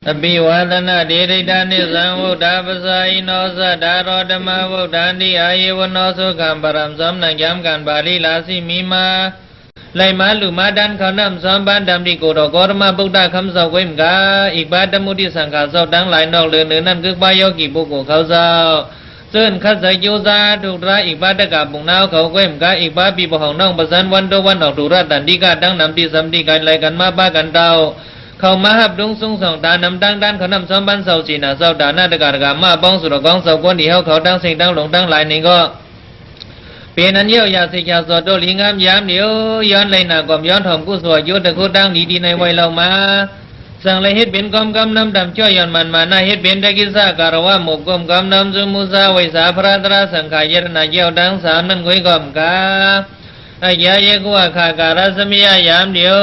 อภิวาทนาเดริดานิสังวุฒาปสาอิโนสัทธารธรรมวุฒานิอายวโนสุขัมปรัมสมนังย้ำกันบาลีลาสิมีมาไลมาลุมาดันเขานำสมบันดำดีโกรกรมาบุกดาคำสาวเวมกาอีกบาดมุติสังขารสาวดังหลายนอกเลือเนื้อนั่นคือปายกิบุกเขาสาวเส้นขัดสายโยซาถูกร้ายอีกบาดกับบุงนาวเขาเวมกาอีกบาปีบของน้องประสานวันโตวันออกถูรัดดันดีกาดังนำที่สัมดีกันไล่กันมาบ้ากันเตาเขามาหับดุงสุงส่งตานำดังด้านเขานำสมบันเสาจีน่าเสาดานาตกาตกามาบ้องสุรกองเสาก้นที่เขาดังสิ่งดังหลงดังหลายนี่ก็เป็นอันเยี่ยวยาสิยาสวดโดลิงามยามเดียวย้อนเลยหน้ากอมย้อนถ่อมกู้สวยยุทธคุดังดีในวัยเรามาสั่งเลยเฮ็ดเป็นกอมกำนำดำช่วยย้อนมันมาหน้าเฮ็ดเป็นตะกิสาการวะหมกกอมกำนำจุมุสาไว้สาพระตราสังขายรนาเยี่ยวดังสามนั่นกุยกอมกาอายะเยกว่าขาการสมิยายามเดียว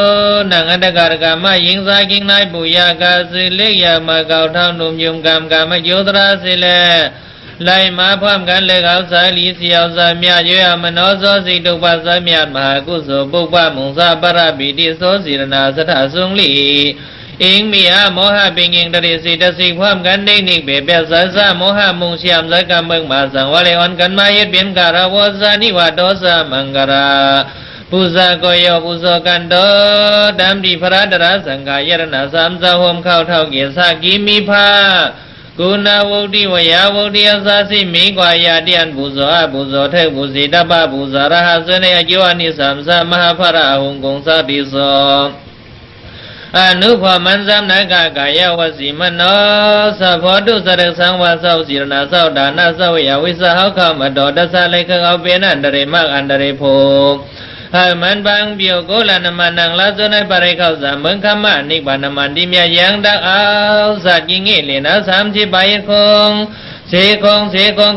นางอันตการกามายิงสากิงนายปุยากาสิเล็กยามาเก่าเท่านุ่มยุมกามกามาโยตราสิเลไล่มาพร้อมกันเลยเอาสายลีเสียวสายเมียเยอะมโนโสสิตุปัสสเมียมหากุศลบุพะมุงสาปราบิดิโสศิรนาสถาสุงลีอิงมีอาโมหะปิงอิงตริสิตสิพร้อมกันเด็กนิกเบียบสาสะโมหะมุงเชียมสกรรมเมืองมาสังวะเลอนกันมาเฮ็ดเป็นการาวสานิวาโตสะมังกราปุษะโกโยปุษกันโตดำดีพระดราสังขายรณะสามสะหมเข้าเท่าเกียรติกิมิภากุณาวดีวยาวดีอาสาสิมีกว่ายาเดียนบุษะบุษะเทบุสิตบะบุษะระหัสเนยโยอานิสัมสะมหาภราหุงกงสาติโสอนุภามันสำนักกายาวสิมโนสัพพทุสระสังวาสาวศิรณาสาวดานาสาวยาวิสาหเข้ามาดอดสาเลขเอาเป็นอันเดรมากอันเดรโพให้มันบางเบียวโกลานามานังลาจนให้ปริเข้าสามเมืองขมานิบานามันดิมยายังดักเอาสัตว์ยิงเอเลนะสามชิบายคงเสคง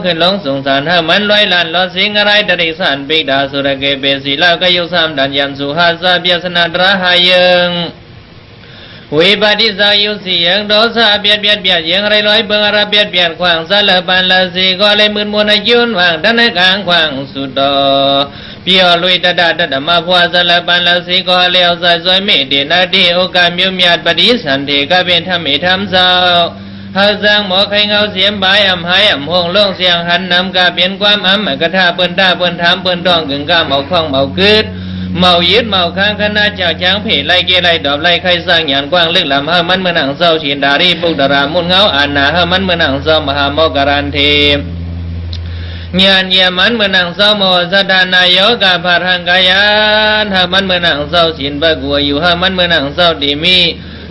ขึ้นลงสงสารให้มันลอยลันลอสิงอะไรดริสันปิดาสุรเกเปสีลาวกยุสามดันยันสุหาสาเบียสนาดราหายังวิบัติสายุสียังโดสาเบียดยังไรลอยเบิงอาราเบียดขวางสารบันละสีก็เลยมืนมนยุนวางด้านในกลางขวางสุดดอเปียวลุยตาดมาพัวสารบันละสีก็เลี้ยวสายซอยเมเดนาดีโอกามิวมียดปฏิสันติก็เป็นธรรมิธรรมสาวหาสร้างหมอใครเงาเสียมใบอ่ำหายอ่ำห้องล่องเสียงหันนำกาเปลี่ยนความอ่ำกระทาเปิ้นตาเปิ้นถามเปิ้นดองกึ่งกาเมาคล้องเมาคืดเมายึดเมาค้างคณะเจ้าช้างเพลไล่เกไล่ดอบไล่ใครสร้างหยานกว้างลึกลำห้ามันเมื่อนังเศร้าชินดารีปุกดารามุนเงาอานาห้ามันเมื่อนังเศร้ามหาโมการันเทญาณเยมันเมื่อนังเศร้าโมสดานายกาภารังกายานห้ามันเมื่อนังเศร้าชินบะกัวอยู่ห้ามันเมื่อนังเศร้าดีมี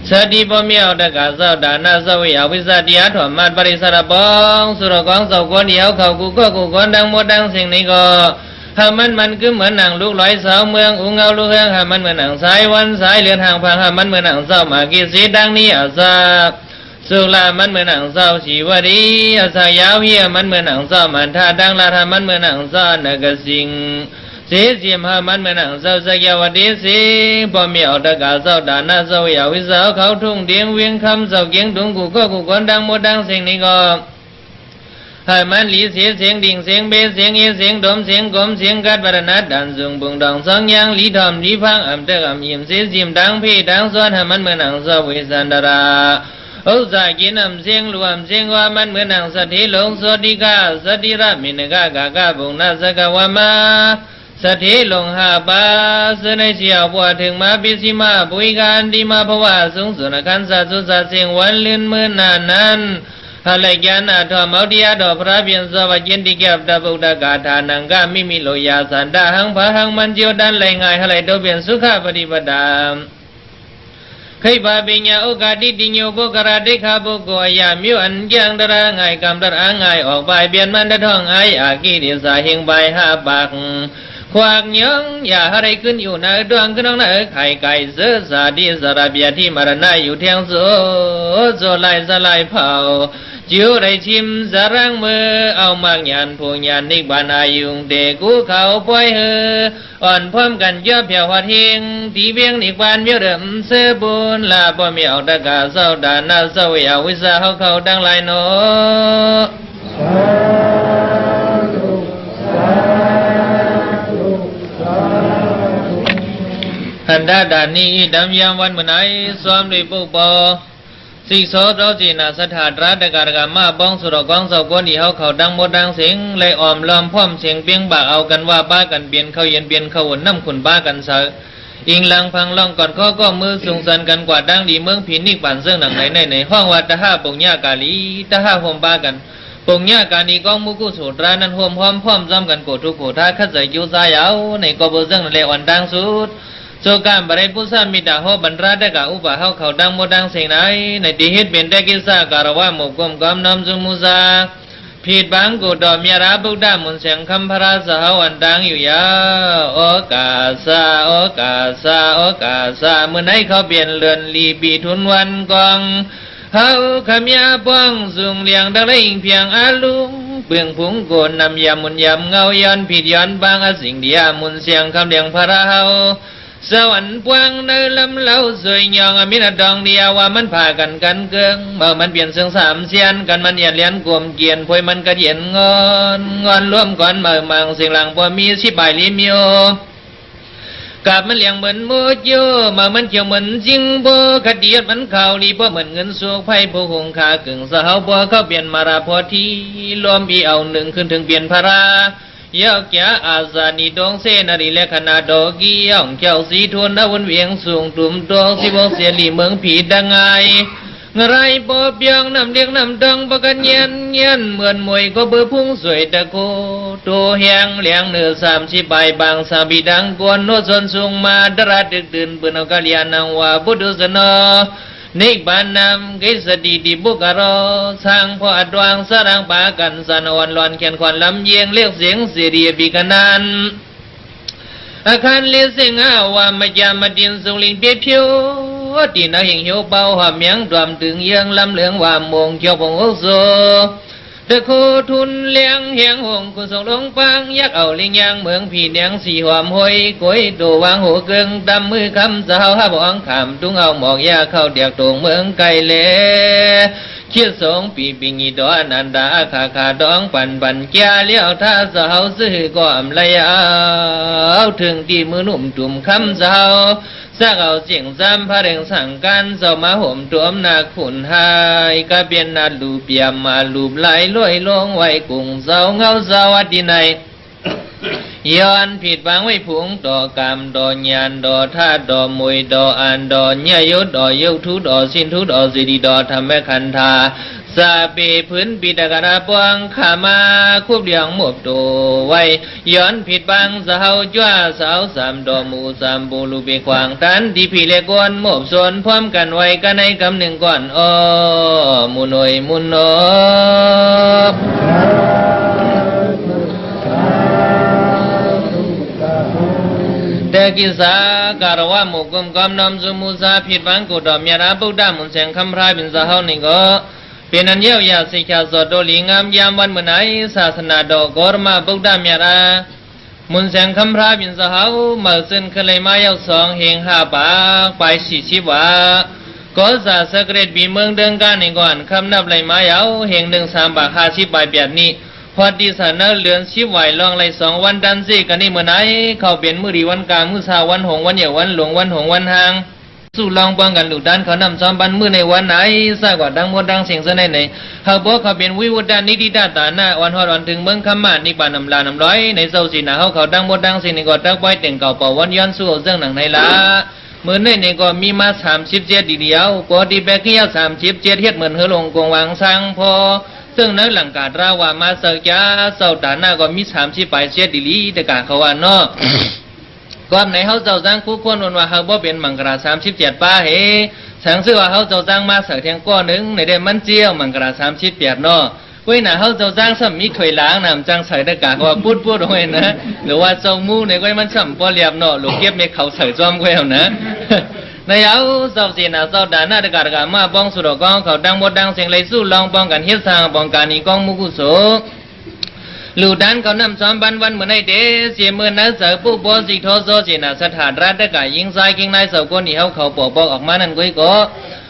สติปมีเอาตะกาเศร้าดานาเศร้าวิอาวิสัตยาถมมาปริสระบองสุรกองเศร้าคนเดียวเขากูก็กูคนดังหมดดังสิ่งนี้ก็หามันคือเหมือนหนังลูกลอยสาวเมืองอุ้งเอาลูกเฮืองหามันเหมือนหนังสายวันสายเลือนห่างพังหามันเหมือนหนังเศร้ามากิสีดังนี้อาซาสุลามันเหมือนหนังเศร้าชีวดีอาสายาวเฮียมันเหมือนหนังเศร้ามันท่าดังลาทามันเหมือนหนังเศร้านกสิงเสียเสียมหามันเหมือนหนังเศร้าสยาวดีสิพอมีเอาตะกาเศร้าดานาเศร้ายาวิสาวเขาทุ่งเดียงเวียงคำเศร้าเกียงถุงกูก็กูคนดังหมดดังสิ่งนี้ก็ให้มันหลีเสียงดิ่งเสียงเบสเสียงเอเสียงดมเสียงกลมเสียงกัดบรรณัดดันซุงบุงดองสองยังหลีทอมหลีพังอ่ำเตออ่ำยิ้มเสียจิมดังพี่ดังซ้อนให้มันเหมือนหนังสวิสันดาราอุตสากินอ่ำเสียงรวมเสียงว่ามันเหมือนหนังสติหลงสติกาสติรามินกากาบุงนาสกวามาสติลงหาบาสในเชียวบัวถึงมาปิสิมาปุยการดีมาภวะสูงสุนขันสัสุสัเสียงวันลื่นมือนนานนั้นฮาเลกยานาทอมเอาดียาดอกพระเบียนสวัสดิ์ดิเก็บดับอุดากาธานังกามิมิโลยาสันดาหังพะหังมันเจียวดันไหลง่ายฮาเลโดเบียนสุขาปฏิปดาใครบาปิญญาโอกาสดิโยโบกราดิขาโบโกยามิวอันยังดราง่ายกำดราง่ายออกไปเบียนมันดะท่องไออากีดิสาหิงใบหาบักขวากยังอย่าอะไรขึ้นอยู่ในดวงขึ้นน้องในไข่ไก่เสือสาดีสระเบียที่มรณะอยู่เทียงโซลายสลายเผาจิ๋วได้ชิมสรังมือเอามากยันพวงยันนิบานายุงเด็กกูเขาป่วยอ่อนพร้อมกันเยอะเพียวหัดเฮงที่เบียงนิบานเมียเดิมเสือบุญลาบ่มีเอาตะกาเศร้าดานาเศร้าอยาวิสาเขาดังลายโนหันดาดานีดำยามวันเมื่อไหนซ้อมด้วยปุปอ สิโสเราจีนาสถานรัฐการกามาบ้องสุรกองเสากวนที่เขาดังหมดดังเสียงเลยอ้อมล้อมพร้อมเสียงเปียงบากเอากันว่าบ้ากันเปลี่ยนเขาเย็นเปลี่ยนเขาวนน้ำขุนบ้ากันเสออิงลังพังล่องก่อนข้อก็มือสูงสันกันกว่าดังดีเมืองพินิกบันเสื่องหนังในห้องวัดตะห้าปงญากาลีตะห้าห่มบ้ากันปงญากาลีกองมุกุสุตรานั้นห่มพร้อมจำกันโกทุกโกท่าขัดใจยูซายาวในกบเสื่องเลยอ่อนดังสุดโจการบริพุทธมิตรหอบรรดาได้กับอุปะเขาดังหมดดังเสียงไหนในที่เหตุเป็นได้กิสาการว่าหมกกลมกำนำจุมุซาผิดบางกูดอมีราบุดามุนเสียงคำพระสหวันดังอยู่ยาโอกาสาโอกาสาโอกาสาเมื่อไหนเขาเปลี่ยนเลือนลีปีทุนวันกองเฮาขมยาป้องสูงเลียงดังไรเพียงอาลุงเปลืองผงโกนนำยามุนยำเงาย้อนผิดย้อนบางสิ่งเดียมุนเสียงคำเลียงพระเฮาสวรรค์พวงในลำเล่าสวยยองมินาดองเดียวว่ามันพากันเกิงเมื่อมันเปลี่ยนเสียงสามเสียนกันมันเย็นเลี้ยนกลมเกียนพวยมันกระเย็นงอนร่วมก่อนเมื่อมังเสียงหลังพอมีชิบายลิมิโอกับมันเลี้ยงเหมือนมูดโยมามันเขียวเหมือนจริงบ่คดีมันข่าวลีเพราะเหมือนเงินสูงไพ่ผู้คงคากึ่งสาวบ่เขาเปลี่ยนมาราพอทีรวมพี่เอาหนึ่งขึ้นถึงเปลี่ยนพระยอกยาอาซานิดงเสนาริเลขนาดอกีย่องเจ้าสีทวนดาวนเวียงสูงตุ่มดวงสิบเสียลีเมืองผีดังไงไรบ่เบียงน้ำเลี้ยงน้ำดังปกันเย็นเหมือนมวยก็เบื่อพุ่งสวยตะโกตัวแหงเลี้ยงเนื้อ30ใบบางสาบีดังกวนโนส่วนสูงมาดราดึกดื่นเปืนเอากาเลียนังว่าบุตรสนอนิบานนำกิสดีดีบุกรอสร้างพออัดวางสร้างปากันสนวันลอนเขียนควันลำเยียงเรียกเสียงเสียดีบีกันนันอาคารเลี้ยงเสียงอาว่ามาจามาดินสุลิงเปียผิวตีน่าเห็นหิวเบาหอมยังดวมถึงยังลำเหลืองว่ามงเขียวผงโอโซเด็กโคทุนเลี้ยงเหียงหงคุณส่งลงปังยักเอาเลี้ยงยางเมืองผีเนียงสีหอมหอยกวยโดวางหัวเกิงดำมือคำสาวห้าบองขามตุ้งเอาหมอกยาเข้าเดียกตรงเมืองไก่เล่คิดสองปีปิงีดอนันดาขาดองปันแก่เลี้ยวท่าสาวซื้อก็อำเลยเอาถึงที่มือหนุ่มจุ่มคำสาวสักเอาเสียงซ้ำพระเร่งสั่งกันเสามาห่มตัวมนาขุนหายก็เปลี่ยนนาลูเปียมมาลูบไหลลอยลงไว้กุ้งเสาเงาสวัสดีในย้อนผิดบางไว้ผงดอกกามดอกยานดอกท่าดอกมวยดอกอันดอกเนยยศดอกยกทุดอกสินทุดอกสิริดอกทำแม่คันธาสาเปพื้นปีตะกระปวงขามาคุบเดียงหมบตัวไว้ย้อนผิดบางสาวจ้าสาวสามดอกหมูสามบูลูเบขวางตันที่พี่เล็กวนหมบส่วนพร้อมกันไว้กันในกำหนึ่งก่อนอ้อมุนอยมุนนอแต่กิสาการว่าหมกกลมกำนำสมุสาผิดบังกุดอมยาราบุดามุนเสียงคำพรายเป็นสาวนี่ก็เป็นอันเยียวยาสิกาสดโดลิงามยามวันเมื่อไหนศาสนาดอกกอรมาบุดามยารามุนเสียงคำพรายเป็นสาวเมื่อซึ่งเคยมาเย้า2เฮง5ปากไป40ว่าก็ศาสเกรดบีเมืองเดิงการในก่อนคำนับไหลมาเย้าเฮง1 3 บาท50 บาทแบบนี้พอดีสานเลือนชิบไหวลองไหล2 วันดันสิกันนี่เมื่อไหนเขาเปลี่ยนมือดีวันกลางมือสาวันหงวันเหยววันหลวงวันหงวันหางสู้ลองป้องกันหลุดด้านเขานำซ้อมบันมือในวันไหนสร้างกว่าดังมดดังเสียงเสนในเขาบอกเขาเป็นวิวดานิดิดาตาหน้าวันฮอดวันถึงเมืองคำมานิบานน้ำลาน้ำร้อยในเจ้าสีนาเขาดังมดดังเสียงในกอดตักไว้เต่งเก่าเป่าวันย้อนสู้เรื่องหนังในละเมื่อในก็มีมา37ดีเดียวปอดีแบกเกี้ยว37เฮ็ดเหมือนเฮลงกงวางสร้างพอซึ่งในหลังการราว่ามาเสกยาเสาตาหน้าก็มี30 ปลายเสียดีลีแต่การเขาว่าเนาะก่อนในเขาเจ้าจ้างคู่ควรว่าเขาบ่เป็นมังกร37 ป้าเฮสังซื้อว่าเขาเจ้าจ้างมาเสกเทียงก้อนหนึ่งในเดือนมันเจียวมังกร38เนาะกุ้ยหน้าเขาเจ้าจ้างซ้ำมีถวยล้างน้ำจ้างใส่ตะกากว่าพูดไว้นะหรือว่าเจ้ามูในกุ้ยมันซ้ำบ่เรียบเนาะหลวงเก็บเมฆเขาใส่จอมกุ้ยเอานะในเอาเจ้าสีนาเจ้าด่าหน้าตะกากมาบ้องสุดกองเขาดังหมดดังเสียงเลยสู้ลองป้องกันเฮ็ดสร้างป้องกันอีกองมุกุโสลูดันเขานำซ้อมบันวันเหมือนไอเดเสียเมื่อนั้นเสือผู้บอสิโทโซเสียนาสถานรัฐได้ก่ยิงทรายกิงนายเสือคนนี้เขาปอกออกมานั่นกุ้ยก็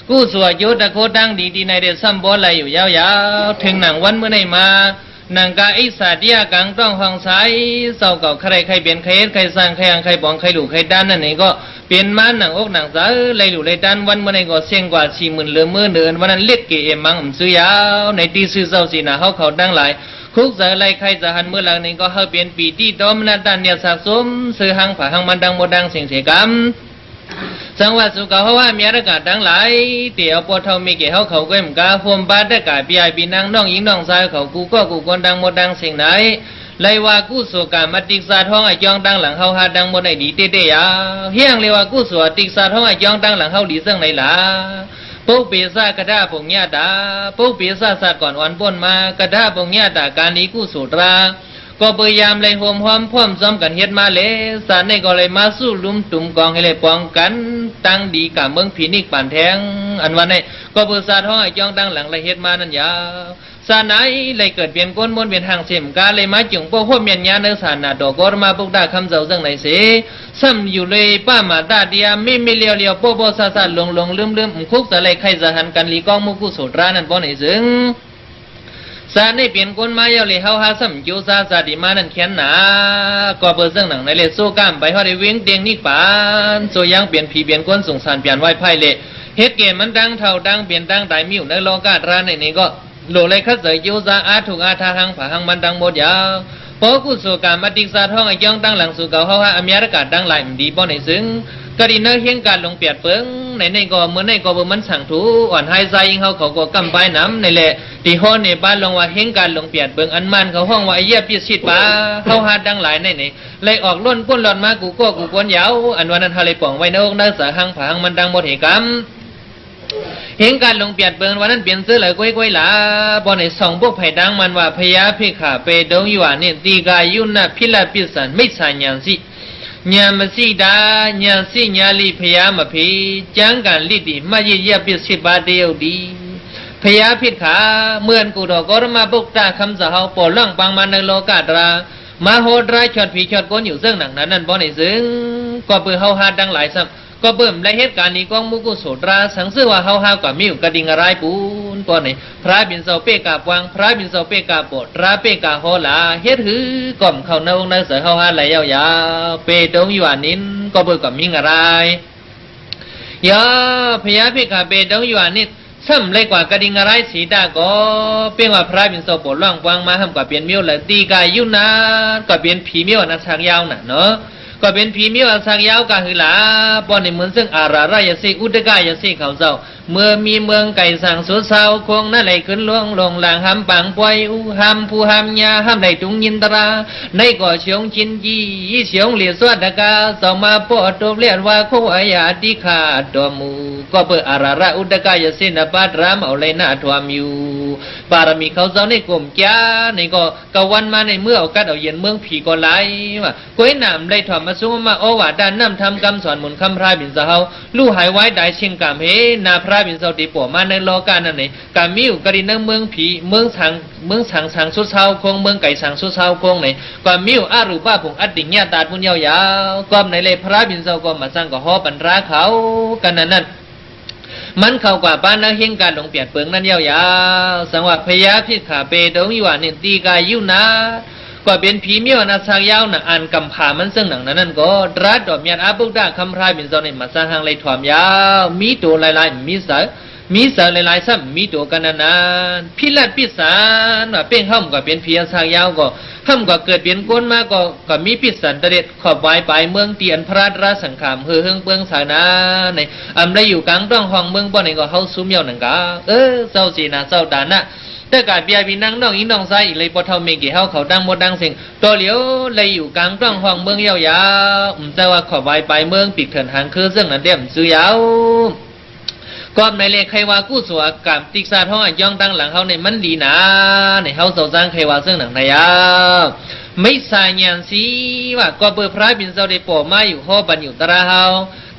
กู้สวยยุทธโคดังดีในเดซัมบอลอะไรอยู่ยาวๆถึงหนังวันเมื่อไหนมา นังกาอิสาเดียกังต้องห้องสายเศร้าเก่าใครใครเปลี่ยนใครใครสร้างใครอังใครบองใครหลู่ใครด้านนั่นเองก็เปลี่ยนมาหนังอกหนังสาเลยหลู่เลยด้านวันเมื่อไหร่ก็เสียงกว่า40,000เหลือมือเดินวันนั้นเล็กเกเอมังซื้อยาวในที่ซื้อเศร้าสีนาเขาดังหลายคุกจะไรใครจะหันเมื่อหลังนี้ก็เขาเปลี่ยนปีที่ต้มนาดันเนี่ยสะสมซื้อหังผ่าหังมันดังโมดังเสียงเสียกรรมสังวัตสุกเขาว่ามีอากาศดังหลายเตี่ยวปวดเท่ามีเกี่ยวเขาก็เหมือนกับพวมบาดอากาศปีไอปีนางน้องหญิงน้องชายเขากูก็กูคนดังโมดังเสียงไหนเลยว่ากู้สู่การมาติกษาท้องไอจองดังหลังเขาหาดังโมได้ดีเตะยาเฮียงเลยว่ากู้สู่ติกษาท้องไอจองดังหลังเขาดีเสื่องไหนล่ะปุ๊บเปียซากระดาปงญาตาปุ๊บเปียซาสัตว์ก่อนวันป้นมากระดาปงญาตาการนี้กู้สู่ตราก็พยายามเลยโฮมหอมพร้อมซ้อมกันเฮ็ดมาเลยสารในก็เลยมาสู้ลุมตุ่มกองให้เลยป้องกันตั้งดีกับเมืองผีนิกป่านแทงอันวันนี้ก็เปิดสาท้องไอจองดังหลังเลยเฮ็ดมานั่นยาวสารไหนเลยเกิดเปลี่ยนก้นมนเปลี่ยนทางเสียมกาเลยมาจึงพวกหัวเมียนยาเนื้อสารนาดอกก็มาปุกดาคำเจ้าเรื่องไหนเสียซ้ำอยู่เลยป้ามาตาเดียไม่เลียวโป๊ะซาซาลงลืมคุกสะเลยใครจะหันกันลีกองมุกุสุรานั่นป้อไหนซึ่งสารนี่เปลี่ยนคนมาเยาเลยเฮาหาซ้ำจูซาซาดิมานั่นเขียนหนาก็เปิดเรื่องหนังในเลยสู้กล้ามไปฮอดได้เว้งเตียงนิกปานโซยังเปลี่ยนผีเปลี่ยนคนสงสารเปลี่ยนไหวไพ่เละเฮ็ดเกมมันดังเท่าดังเปลี่ยนดังตายมิวในโลกาตราในนี้ก็โลเลยคัดเสยจูซาอาถูกอาทาหังผาหังมันดังหมดยาวพอกุศลการมาติกษาท้องไอ้ย่องดังหลังสู่เก่าเฮาหาอเมริกาดังหลายดีบ่ในซึ่งก็ดีเนอเฮียงการลงเปียดเปิงในก็เหมือนในก็บ่มันสั่งถูอ่อนหายใจยิงเขาก็กำปายน้ำในแหละที่ฮ้อนในบ้านลงว่าเฮียงการลงเปียดเปิงอันมันเขาห้องว่าไอ้เยียบปิดชิดป่าเขาหาดังหลายในเลยออกล้นป้นหลอนมากูกวนยาวอันวันนั้นเฮาเลยป่องไว้ในอกนักษาหังผาหังมันดังหมดเหตุกรรมเห็นการลงเปลี่ยนเปิงวันนั้นเปลี่ยนซื้อเลยก้อยหลาบอในสองพวกไผ่ดังมันว่าพยาพิขาเปดงอยู่นี่ตีกายุนะพิลาพิสันไม่สายยันสิญามาสิดาญาสิญาลีพยามาพีจังการลิดิมาเยียบพิสิบาเดียวดีพยาพิขาเมื่อนกูดอกก็มาบุกตาคำสาวปอล่องปังมาในโลกาตรามาโหดร้ายชดผีชดก้นอยู่เรื่องหนังนั้นบอในซึ่งก็เปิดเฮาหาดังหลายซ้ำก็เบิ่มและเหตุการณ์นี้กองมุกุโสตราสังเสือว่าเฮากับมิวกระดิ่งอะไรปูนปอนี่พระบินเสาเปกาบวังพระบินเสาเปกาปดตราเปกาโหลาเฮ็ดหือกล่อมเข้าในวงในเสือเฮาหาไหลยาวๆเปตงอยู่อันนินก็เบิ่กับมิงอะไรยาพยาเปกาเปตงอยู่อันนินซ้ำเลยกว่ากระดิ่งอะไรสีดาก็เป็นว่าพระบินเสาปดล่องวังมาทำกับเปลี่ยนมิวเลยตีกายุนาก็เปลี่ยนผีมิวนักฉากยาวน่ะเนาะก็เป็นผีมิวอาสักยาวกะหือหลาปอนในเหมือนซึ่งอารารายสิอุดกายสิเขาเจ้าเมื่อมีเมืองไก่สั่งสุดเศร้าคงนั่นไหลขึ้นลงหลังหำปังปวยอุหำผู้หำยาหำไหลจุงยินตราในก่อเฉียงชินจีเฉียงเหลียสวัสดกาสมาปอดตัวเลียนว่าโคอายาติขาดอมูก็เปิดอาราราอุดกายสินปัตรามเอาเลยหน้าทวามอยู่บารมีเขาเจ้าในกลมจ้าในก็กวันมาในเมื่อเอากัดเอาเย็นเมืองผีก็ไหลว่าก้อยหนามได้ถอมมาสู้มาโอวาด้านน้ำทำกำสอนหมุนคำพระบินเสาลู่หายไว้ได้เชียงกามเฮนาพระบินเสาตีปัวมาในโลกานั่นเองกามิวกรินเมืองผีเมืองสังสุดเศร้าคงเมืองไก่สังสุดเศร้าคงไหนกามิวอารูป้าผงอดดิ่งญาตาบุญยาวๆก็ในเลยพระบินเสาก็มาสร้างก็ฮอปันราเขากันนั่นมันเข้ากว่าบ้านนักเฮงการหลงเปียดเปิงนั่นยาวๆสังวะพยาพิขาเปดงอยู่อันนี่ตีกายุนาก็เป็นผีเมียวนาสักยาวนะอ่านกำผามันซึ่งหนังนั้นก็รัดดอกเมียนอาบุกด้าคำพรายเป็นเจ้าในมาสร้างหางเลยถ่วมยาวมีตัวลายมีเสือหลายๆซ้ำมีตัวกันนานพิลัดพิสารว่าเป็นห้อมก็เป็นเพียสักยาวก็ห้อมก็เกิดเปลี่ยนก้นมาก็มีพิสันเด็ดขอบไว้ไปเมืองเตียนพระราชสังขามเฮืองเปืองสานาในอำได้อยู่กลางต้องห้องเมืองบ่อในก็เฮาซุ้มเมียวหนังกาเจ้าสีนาเจ้าดานะแต่กาเบียบินังน้องอีน้องไซอีเลยปอเท่าเมกี่เฮาเขาดังหมดดังเสียงตัวเหลียวเลยอยู่กลางต้องห้องเมืองยาวๆแต่ว่าขอบไว้ไปเมืองปีกเถินหางคือซึ่งนั้นเดี่ยมซื้อยาวก็ในเลขใครว่ากู้สัวกับติกซาท้องย่องตั้งหลังเขาในมันดีนะในเขาเสาสร้างใครว่าซึ่งหนังนายาไม่สายยันสีว่าก็เปิดพระบินเสาได้ปอมาอยู่ห้อบันอยู่ตราเฮา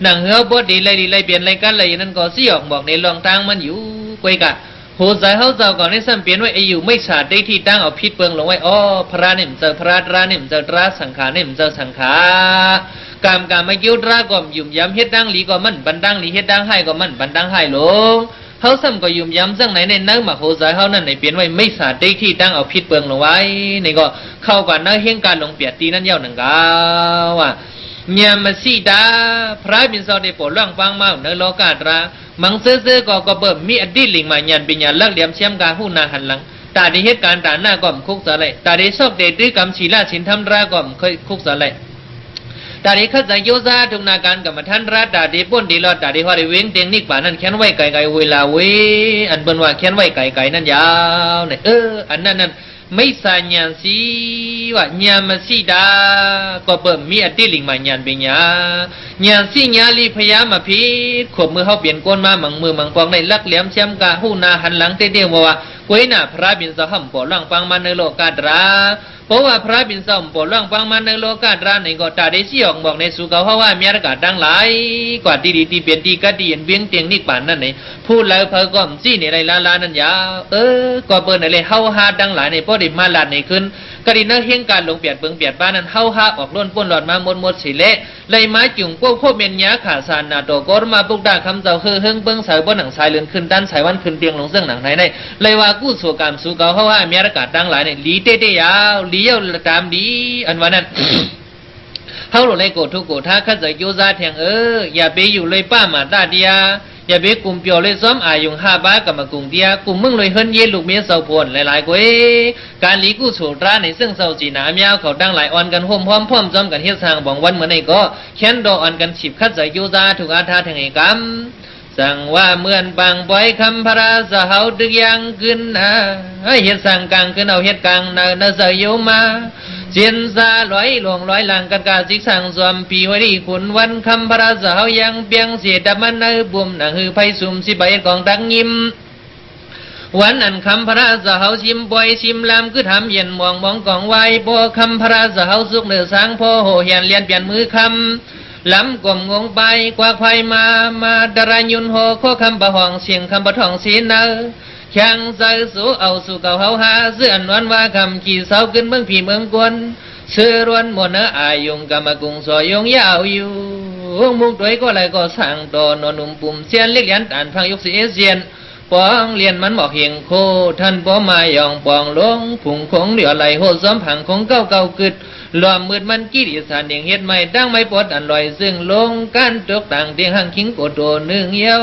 หนังเฮือบดดีเลยเปลี่ยนอะไรกันเลยนั่นก็ซี่ออกบอกในลองทางมันอยู่กวยกะโหใจเขาเจ้าก่อนในซ้ำเปลี่ยนไว้ไออยู่ไม่สาดได้ที่ตั้งเอาพิษเปิงลงไว้พระเนี่ยมันเจอพระราเนี่ยมันเจอราสังขารเนี่ยมันเจอสังขารกามมายิ้วราก็ยุ่มย้ำเฮ็ดดังหลีก็มันบันดังหลีเฮ็ดดังให้ก็มันบันดังให้ลง เขาซ้ำก็ยุ่มย้ำจังไหนในเนื้อมาโหใจเขานั่นในเปลี่ยนไว้ไม่สาดได้ที่ตั้งเอาพิษเปิงลงไว้นี่ก็เข้ากันเนื้อเฮียงการลงเปียตีนั่นเย้าหนังกาว่าเนี่ยมาสีดาพระบินเสาได้โปรดล่างฟังมาเนื้อโลกาตรามังเสื้อก็เบิ่มมีอดีตลิงมายันปิญญาลักเหลี่ยมเชี่ยมกาหูนาหันหลังตาได้เหตุการณ์ตาหน้าก่อมคุกสะเลยตาได้ซอกเดดื้อกำชีลาชินทำราก่อมเคยคุกสะเลยตาได้ขัดใจโยซาทุกนาการกับมาท่านรัตตาได้ป้นดีรอดตาได้ว่าได้เว้งเตียงนิกป่านั่นแค้นไว้ไก่เวลาเวอันเป็นว่าแค้นไว้ไก่นั่นยาวเนี่ยอันนั้นไม่สาญญาสีว่าญามาสีดาก็เปิ่มมีอดีตลิงมาญาเป็นญาสีญาลีพยามาพิษขบมือเขาเปลี่ยนก้นมามังมือมังปองในลักเหลี่ยมเชี่ยมกาหูนาหันหลังเตี้ยว่ากุยหน้าพระบินสะห่ำปอดล่างฟังมาในโลกาตราเพราะว่าพระบินสะห่ำปอดล่างฟังมาในโลกาตราในก็ตาได้ชี้ออกบอกในสุเขาเพราะว่ามีอากาศดังหลายกว่าดีเปลี่ยนดีก็ดีเวียงเตียงนิกป่านนั่นนี่พูดแล้วเพอก้อมจี้ในไรลานั่นยาก็เปิดในเลยเฮาฮาดังหลายในพ่อได้มาลาดในขึ้นกระดินเฮียงการลงเปียดเปิงเปียดบ้านนั้นเฮาฮาออกล้นป้นหลอดมาหมดสิเละเลยมาจุ่งพวกเมียนยาขาสานนาโตก็มาปุกดาคำเจ้าเฮิงเบิ้งสายบนหนังสายเลือนขึ้นด้านสายวันขึ้นเตียงลงเสื่องหนังไหนในเลยว่ากู้สู่การสู่เขาเพราะว่ามีอากาศดังหลายในลีเตยาวลีเยาตามดีอันวันนั้นเฮาโหลเลยโกทุกโกท่าขัดใจโยซาแทงอย่าไปอยู่เลยป้ามาตาเดียอย่าไปกลุ่มเปียวเลยซ้อมอายุห้าบ้ากับมากลุ่มเดียกลุ่มมึงเลยเฮิรนเย็นลูกเมียเสาพวนหลายๆกวยการลีกู้สู่ตราในซึ่งเสาจีนามยาวเขาดังหลายอ่อนกันห่มพร้อมจอมกันเฮ็ดสร้างบ่องวันเหมือนในก็แค้นดออ่อนกันฉีบขัดใจโยซาถูกอาธาแทงไอ้กรรมสั่งว่าเหมือนบางปล่อยคำพระราชเฮาดึกยังขึ้นให้เฮ็ดสั่งกลางขึ้นเอาเฮ็ดกลางนาเสยโยมาเจียนซาลอยหลวงลอยหลังกันกาจิกสั่งสวมปีไว้ดีขุนวันคำพระราชเฮายังเปียงเสียดมันเนบุ่มหนังหือไพสุ่มสิใบกองดังยิ้มวันอันคำพระราชเฮาชิมปล่อยชิมลำคือทำเย็นมองกองไว้พอคำพระราชเฮาสุกเนื้อสางพอโหเหียนเลียนเปลี่ยนมือคำลำกลมงงไปกว่าไฟมาดารายุนโหข้อคำบะห้องเสียงคำบะทองสีเนอช่างใส่สู่เอาสู่เก่าเฮาหาเสื้ออันวันว่าคำขี่เสาขึ้นเมืองผีเมืองกวนเสื้อรวนหมดเนื้ออายุงกำมะกุงสอยงยาวอยู่มุกด้วยก็เลยก็สั่งตอนนุ่มปุ่มเสียนเล็กยันอ่านฟังยกเสียเสียนปองเรียนมันบอกเหียงโคท่านป้อมายองปองลงผุงคงเดี๋ยวไหลโหดซ้อมผังของเก่ากึดลอมมืดมันกี้ดิสานเดียงเฮ็ดไม่ดังไม่ปวดอันลอยซึ่งลงกันตกต่างเตียงหังคิงโกโดหนึ่งเยี่ยว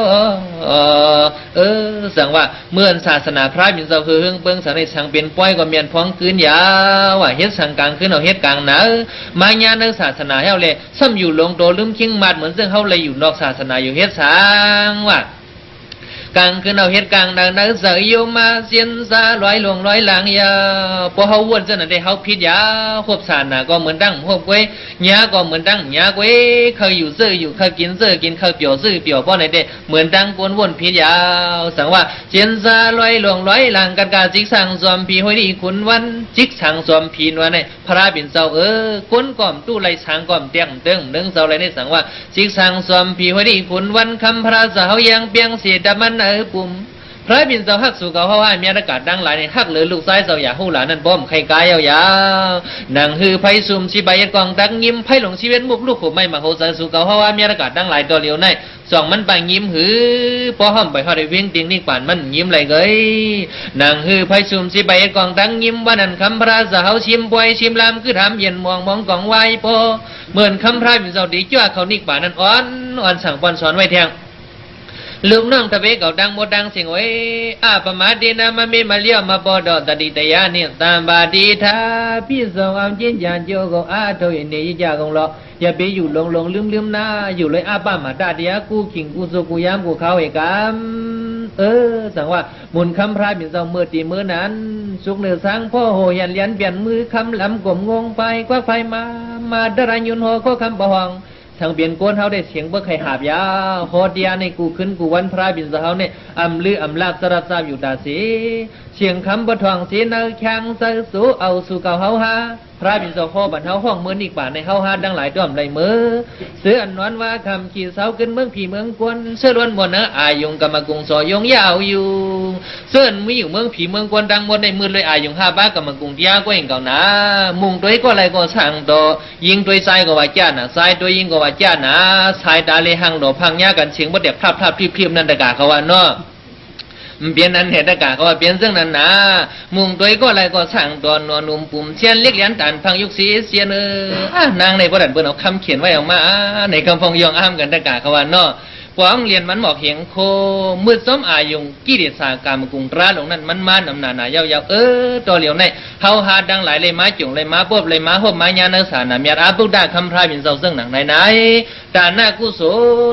สั่งว่าเมื่อศาสนาพระมินเจ้าคือเฮงเปิงสังในสังเป็นป้อยก็เมียนพ้องคืนยาว่าเฮ็ดสังกลางคืนเอาเฮ็ดกลางหนามายาในศาสนาเฮาเลยซ้ำอยู่ลงโตลืมคิงมาดเหมือนซึ่งเฮาเลยอยู่นอกศาสนาอยู่เฮ็ดสังว่ากลางคืนเอาเหตุการณ์ดังเสยโยมาเสียนซาลอยหลวงลอยหลังยาพอเขาวนจนได้เขาพิษยาควบสารก็เหมือนดังควบเว้ยยาก็เหมือนดังยาเว้ยเคยอยู่เสื้ออยู่เคยกินเสื้อกินเคยเปียวซื้อเปียวเพราะในเด้เหมือนดังวนพิษยาสั่งว่าเสียนซาลอยหลวงลอยหลังกันกาจิกสั่งสวมผีห้อยดีขุนวันจิกสั่งสวมผีนวันในพระบินเจ้าก้นก่อมตู้ไรช้างก่อมเตียงเติงนึ่งเจ้าไรในสั่งว่าจิกสั่งสวมผีห้อยดีขุนวันคำพระสาวยังเปียงเสียดมันปุ่มพระบินเจ้าฮักสู่เขาเพราะว่ามีอากาศดังหลายในฮักเหลือลูกซ้ายเจ้าอย่าหูหลานนั่นป้อมไข่กายยาวๆนางฮือไพซุ่มชีใบกองดังยิ้มไพหลงชีเวตมุกลูกขบไม่มาโหใจสู่เขาเพราะว่ามีอากาศดังหลายตัวเหลียวในส่องมันไปยิ้มหือพอห้อมไปเขาได้เวียงติงนี่ป่านมันยิ้มไหลเกยนางฮือไพซุ่มชีใบกองดังยิ้มว่านั่นคำพระสาวชิมป่วยชิมลำคือทำเย็นมองกองไว้พอเหมือนคำพระบินเจ้าดีจ้าเขานี่ป่านนั้นอ่อนสั่งปอนสอนไว้แทงลูกน้องตะเวเก่าดังหมดดังเสียงไว้ประมาดีนะมันมีมาเลี้ยวมาปอดอตดิตยาเนี่ยตามบาดีทาพี่สาวจินจานโยกโถยเนี่ยยิ่งยากของเราอย่าไปอยู่ลงลืมนะอยู่เลยป้ามาตาเดียกูขิงกูโซกูยามกูเขาเอกามสั่งว่ามุนคำพระบินเจ้าเมื่อตีเมื่อนั้นสุกเนื้อสังพ่อโหยันเลียนเปลี่ยนมือคำลำกลมงงไปกว่าไฟมาดารายุนโหข้อคำบะหองทางเปลี่ยนโกนเขาได้เสียงเบิกไข่หาบยาโหดยาในกูขึ้นกูวันพระบินเขาเนี่ยลือลากสระซาบอยู่ตาสีเสียงคำบะทองสีเนื้อแข็งใส่สู่เอาสู่เก่าเฮาฮาพระบินพ่อบันเฮาห้องเมืองอีกป่าในเฮาฮาดังหลายด้อมไหลมือเสืออันนอนว่าคำขี่เสาขึ้นเมืองผีเมืองกวนเสื้อล้วนหมดเนื้ออายุงกำมะกุงสอยงยาวอยู่เสื้อมีอยู่เมืองผีเมืองกวนดังหมดในมือเลยอายุงห้าบ้ากำมะกุงยาก็เองเก่านะมุงตัวก็อะไรก็สั่งต่อยิงตัวใส่ก็ว่าจ้านะใส่ตัวยิงก็ว่าจ้านะสายตาเลยหังดอกพังยากันเสียงบ่เด็กพลาดพริบนั่นตะกาเขาว่าเนาะ เปลี่ยนนั้นเหตุกะเขาว่าเปลี่ยนซึ่งนั้นนะมุงตัวก็อะไรก็สั่งตัวนัวนุ่มปุ่มเชียนเล็กเลี้ยนตันพังยุกสีเสียนนางในประดับเปิ้นเอาคำเขียนไว้ออกมาในคำพองยองอ้ามกันตะกะเขาว่าเนาะปองเรียนมันบอกเหียงโคมืดซ้อมอายุงกิเลสากรรมกุงราลงนั้นมันมานำหนายาวๆตัวเหลียวในเฮาหาดังหลายเลยมาจุงเลยมาปบเลยมาหบมาญาณสานามีอาบุกดาคำพรายเป็นเจ้าซึ่งหนังไหนตาหน้ากุโส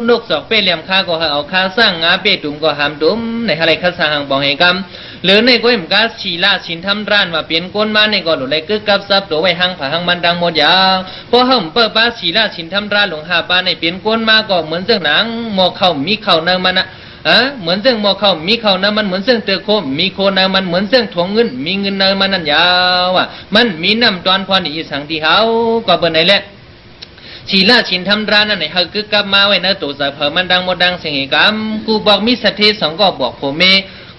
นกศอกเป้เหลี่ยมข้าก็เอาข้าสร้างงาเป้ตุ่มก็หามตุ่มในอะไรข้าสร้างบองเหกรรมหรือในก้อยมกาชีลาชินทำร้านมาเปลี่ยนก้นมาในก็หลุดเลยกึกกับซับตัวไว้หังผาหังมันดังหมดยาวพอห่มเปิดป้าชีลาชินทำร้านหลงหาปาในเปลี่ยนก้นมาก็เหมือนเสื่องหนังหมอเข้ามีเข้าเนื้อมันนะเหมือนเสื่องหมอเข้ามีเข้าเนื้อมันเหมือนเสื่องเตือโคมมีโคเนื้อมันเหมือนเสื่องถงเงินมีเงินเนื้อมันนั่นยาวมันมีน้ำตอนพอนี่สังที่เขาก็เปิดไหนแหละชีลาชินทำร้านนั่นไหนเฮกึกกับมาไว้เนื้อตัวใส่เผอมันดังหมดดังเสียงกรรมกูบอกมิสัทธิสองก็บอกผมเม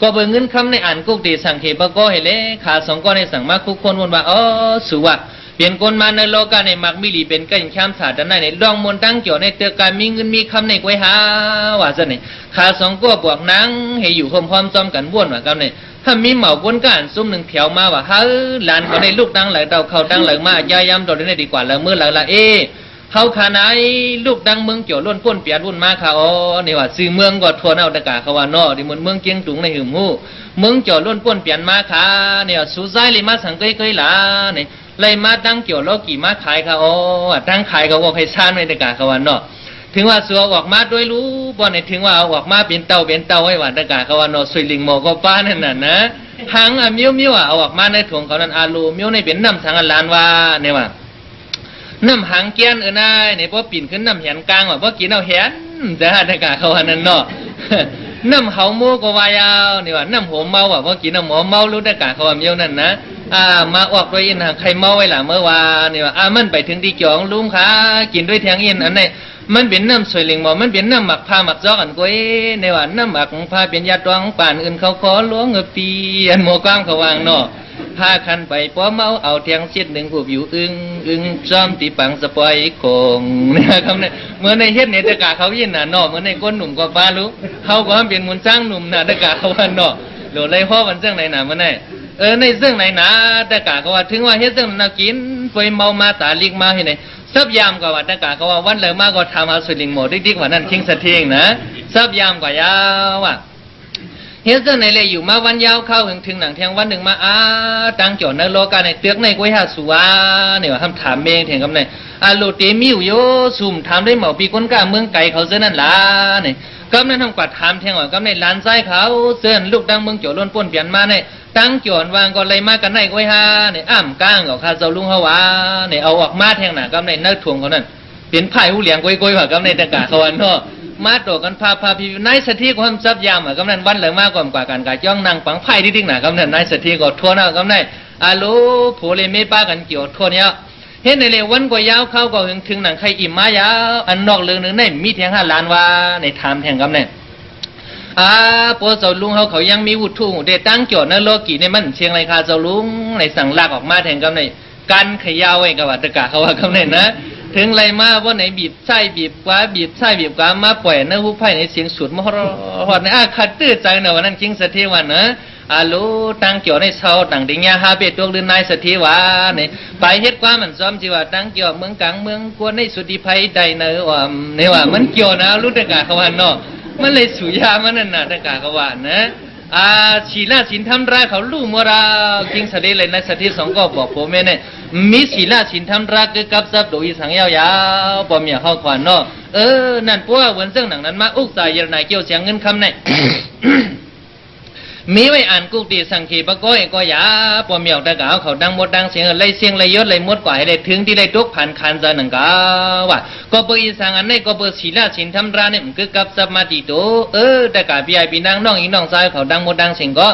ก็เบิ่งเงินคำในอ่านกุกตีสั่งเขบก็เห็นเลยขาสองก็ในสั่งมาคุกคนวนว่าอ๋อสุวะเปลี่ยนคนมาในโลกาในมักมิลีเป็นกันข้ามศาสตร์ในดองมนตั้งเกี่ยวในเตือการมีเงินมีคำในไว้หาว่าซะนี่ขาสองก็บวกนังให้อยู่พร้อมๆจอมกันบ้วนว่ากันนี่ถ้ามีเหมาบนกันซุ่มหนึ่งเถียวมาว่าเฮ้ยหลานก็ในลูกดังไหลเราเขาดังไหลมายายำตัวนี้ดีกว่าแล้วเมื่อไหร่ละเขาขานายลูกดังเมืองเกี่ยวล้นก้นเปียดวุ่นมาค่ะอ๋อนี่ว่าซื้อเมืองก็ทวนเอาตะกาเขาว่านอที่เหมือนเมืองเกียงตุงในหืมหูเมืองเกี่ยวล้นก้นเปียนมาค่ะเนี่ยสู้ใจเลยมาสังเกยล่ะนี่เลยมาตั้งเกี่ยวโลกี่มาขายค่ะอ๋อตั้งขายเขาก็ให้ชานในตะกาเขาว่านอถึงว่าสัวออกมาด้วยรู้บ่เนี่ยถึงว่าเอาออกมาเป็นเต่าไว้ว่าตะกาเขาว่านอสวยลิงโมก็ป้านั่นน่ะนะหางมิ้วเอาออกมาในถุงเขานั้นอาลูมิ้วในเป็นน้ำสังลานว่าเนี่ยว่าน้ำหางเกี้ยนนายเนี่ยพอปีนขึ้นน้ำเหียนกลางว่าพอกินเอาเหียนจะหาตะกาเขาว่านั่นเนาะน้ำเขาโม่ก็วายาวนี่ว่าน้ำหัวเมาว่าพอกินน้ำหัวเมารู้ตะกาเขาว่าเมียวนั่นนะมาออกด้วยอินใครเมาไว้ล่ะเมื่อวานนี่ว่ามันไปถึงที่จ่องลุงค่ะกินด้วยแทงอินอันนี้มันเป็นน้ำสวยเลิงบ่มันเป็นน้ำหมักผ้าหมักจอกอันก้อยในว่าน้ำหมักผ้าเป็นยาตรองป่านอื่นเขาขอล้วงเงือบปีอันโมก้ามเขาวางเนาะพาคันไปป้อเมาเอาเทียงเสียดหนึ่งผูบอยู่อึงซ้อมตีปังสปอยคงนะครับเนี่ยเมื่อในเฮ็ดเนี่ยตะกาเขายินน่ะเนาะเมื่อในก้นหนุ่มก็ฟ้ารู้เขาก็เป็นมุนจ้างหนุ่มน่ะตะกาเขาว่าเนาะโดดเลยพ่อมันเรื่องไหนน่ะเมื่อไหนในเรื่องไหนนะตะกาเขาว่าถึงว่าเฮ็ดเรื่องน่ากินไปเมามาตาลิกมาให้ไหนซับยามกว่าตะกาเขาว่าวันเลยมาก็ทำเอาสุลิงโมดิ๊กๆว่านั่นทิ้งสะเทียงนะซับยามกว่ายาวว่ะเฮ็ดจังไหนเลยอยู่มาวันยาวเข้าถึงหนังเที่ยงวันหนึ่งมาตั้งจอดในโลกาในเตือกในก้อยหาสัวเนี่ยว่าคำถามเองเถียงกับไหนโลเตมิวโยสุ่มถามได้เหมาปีก้นก้าเมืองไก่เขาเส้นนั่นล่ะเนี่ยก็นั่นทำกวาดถามเถียงว่าก็ในร้านไส้เขาเส้นลูกดังเมืองโจล้นป่นเปลี่ยนมาเนี่ยตั้งจอดวางก็เลยมากันในก้อยหาเนี่ยก้างกับข้าเจ้าลุงเขาว่าเนี่ยเอาออกมาเถียงหนาก็ในเนื้อถ่วงเขานั่นเป็นไผ่หูเหลียงก้อยว่าก็ในตะกาเขาวันเนาะมาโตกันพาพี่นายสถิความซับยามกำนันวันเหลือมากกว่าการกายจ้องนางปังไผ่ที่ดิ้งหนากำนันนายสถิก็ทั่วหน้ากำนันโลผู้เลยไม่ป้ากันเกี่ยวทั่วเนี้ยเห็นในเลยวันก็ยาวเข้าก็ถึงหนังใครอิ่มมายาวอันนอกเรื่องนึงในมีเทียง5 ล้านว่าในถามแทงกำนันพอเจ้าลุงเขายังมีวุฒิทุ่งเดตั้งโจทย์ในโลกีในมันเชียงไรคาเจ้าลุงในสั่งลากออกมาแทงกำนันกันขยาวไว้กับวัตกะเขาว่ากำนันนะถึงไรมาว่าไหนบีบไส้บีบกว่าบีบไส้บีบกว่ามาปล่อยเนื้อหูไผ่ในเสียงสุดมหรหอดในขัดตื้อใจเนอะวันนั้นจริงสถิวันนะลูตั้งเกี่ยวในเสาต่างดิ่งยาฮาเบตตัวลืนนายสถิวาเนี่ยไปเฮ็ดกว่ามันซ้อมจีว่าตั้งเกี่ยวเมืองกลางเมืองกวนในสุดิภัยใดเนอะว่าเนี่ยว่ามันเกี่ยวนะรู้ตะกาเขาว่าเนาะมันเลยสุยามันนั่นน่ะตะกาเขาว่านะชีลาชินทำร้ายเขาลู่มัวรากิงสเดเลยในสถิสองก็บอกผมเนี่ยมีชีลาชินทำรักกับซับโดยสังยาวๆปอมอย่าเข้าขวานเนาะนั่นพวกวันเรื่องหนังนั้นมาอุกสายยนายเกี่ยวเสียงเงินคำเนี่ย มีไว้อ่านกุฏิสังเกตปะก้อยก็อย่าปอมเมียวตะกาวเขาดังหมดดังเสียงเลยเสียงเลยยศเลยมดกว่าให้ได้ถึงที่ได้ทุกผ่านคันใจหนังกาว่าก็เปิดอีสังอันนี้ก็เปิดศีลาชินทำราเนี่ยมันคือกับสมาธิโตตะกาพี่ไอพี่นางน้องอีน้องชายเขาดังหมดดังเสียงก็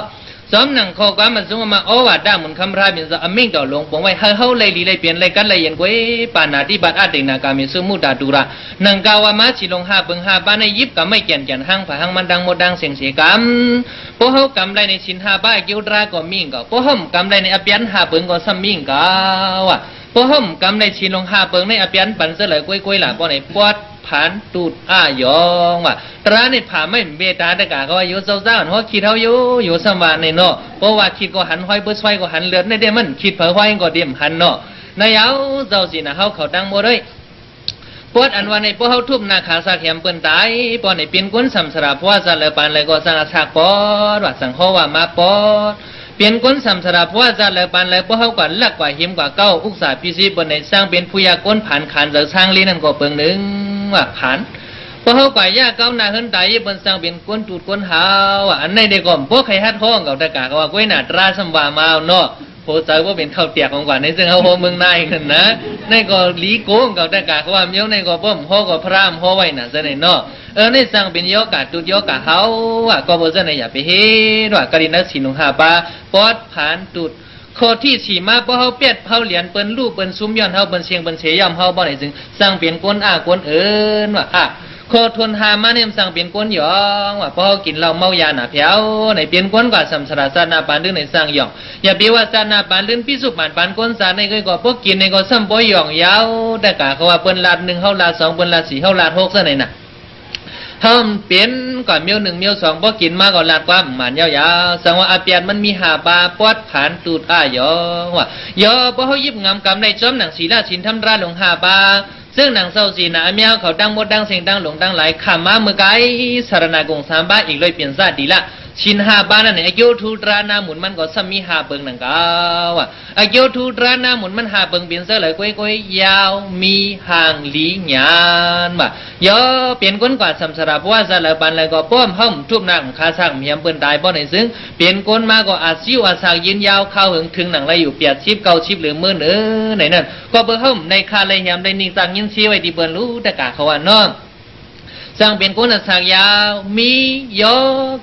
ซ้อมหนังคอความมันสูงมาว่าด้ามุนคำรายเป็นจะอมิ่งต่อหลวงปองไว้เฮาเลยดีเลยเปลี่ยนเลยกันเลยเย็นกวยปานาที่บัดอาเดนากามีสมุดาดูระหนังกาวามาชิลง5 เบิง5บ้านในยิบกับไม่แก่นจันห้างผาห้างมันดังหมดดังเสียงเสียกำพวกเฮากำไรในชิน5 บ้ากิ้วราก็มิ่งก็พวกเฮากำไรในอเปียน5 เบิงก็ซ้ำมิ่งก็ว่าพวกเฮากำไรชิลง5 เบิงในอเปียนปันเสลยกวยๆหล่ะพวกในปวด ผ่านตูดยองว่าตราในผ่าไม่เบตาตะกาก็อยู่เศร้าๆหัวคิดเฮาอยู่สมาในเนาะเพราะว่าคิดก็หันห้อยเปิ้นไฟก็หันเลือดในเด้มันคิดเผอห้อยก็เดี่ยมหันเนาะในเอาเจ้าสินะเฮาเขาตั้งบ่ได้ปวดอันว่าในพวกเฮาทุบนาขาสักแหมเปิ้นตายปอในเป็นคนสำสระเพราะว่าซะเลยปานเลยก็สังอาชากปอดว่าสังขอว่ามาปอดเป็นคนสำสระเพราะว่าซะเลยปานเลยพวกเฮาก็ลักกว่าหิมกว่าเก้าอุกษาพิสิบนในสร้างเป็นผู้ยากลผ่านขานเสสร้างลีนั่นก็เปิงนึงว่าผ่านพวกเฮากว่ายาเก้าหน้าเฮินตายเปิ้นสร้างเป็นคนจูดคนหาวอันในเด็กก็พวกใครฮัดห้องกับตะกาก็ว่าก้อยหน้าตราสัมว่ามาเนาะโหใจว่าเป็นข้าวเตียกของกว่าในซึ่งเขาโหเมืองนายขึ้นนะในก็ลีโกงกับตะกาเขาว่าเมียวในก็ป้อมห่อก็พรามห่อไว้น่ะซะในเนาะในสร้างเป็นโยกะตุดโยกะเฮาว่าก็บ่ซะในอย่าไปเฮ็ดว่ากะดินักสินงหาปาปอดผ่านตุดข้อที่สี่มาเพราะเฮาเปียดเฮาเหรียญเปิ้นรูปเปิ้นซุ้มย้อนเฮาเปิ้นเชียงเปิ้นเสยย่อมเฮาบ่ได้จึงสร้างเป็นก้นก้นว่าข้อทนหามาเนี่ยสั่งเปลี่ยนก้นหยองว่าพอกินเหล้าเมายาหนาเพียวในเปลี่ยนก้นกว่าสัมสระสานาปานลื่นในสร้างหยองอย่าเปีว่าสานาปานลื่นพิสุปานปานก้นสาในเคยก็พวกกินในก็ซ้ำบ่หยองยาวแต่กะเขาว่าเปิ้นลาด1เฮาลาด2เปิ้นลาด4เฮาลาด6ซะไหนน่ะเฮาเปลี่ยนก่อนเมียว1เมียว2บ่กินมาก็ลาดกว่าหมันยาวๆสังว่าอาเปียนมันมีหาบาปอดผ่านตูดหยองว่ายอบ่เฮายิบงามกำในจ้อมหนังศีลาศีลทำราลงหาบาซึ่งหนังเศร้าสีนะเมียเขาดังหมดดังเสียงดังหลงดังไหลขามาเมื่อไกสารนากง3บ้าอีกเลยเปลี่ยนซาดีละชิน5บ้านนั่นไอ้โยทูตรานาหมุนมันก็ซ้ำมี5เปิงหนังกาวไอ้โยทูตรานาหมุนมัน5เปิงเปลี่ยนซะเลยก้อยยาวมีห่างหลีหยานบ่ยอเปลี่ยนก้นกว่าสัมสระเพราะว่าซะเลยปันเลยก็ป้อมห้อมทุบหนังคาซักเมียมเปิ้นตายบ่ได้ซึ่งเปลี่ยนก้นมาก็อาซิวอาสากยืนยาวเข้าถึงหนังไรอยู่เปียดชิบเกาชิบหรือมื้อไหนนั่นก็เบิ่ห้อมในคาเลยแฮมได้นิ่งสักยินชี้ไว้ที่เปิ้นรู้แต่กะเขาว่าน้องสร้างเป็นคนสักยาวมีโย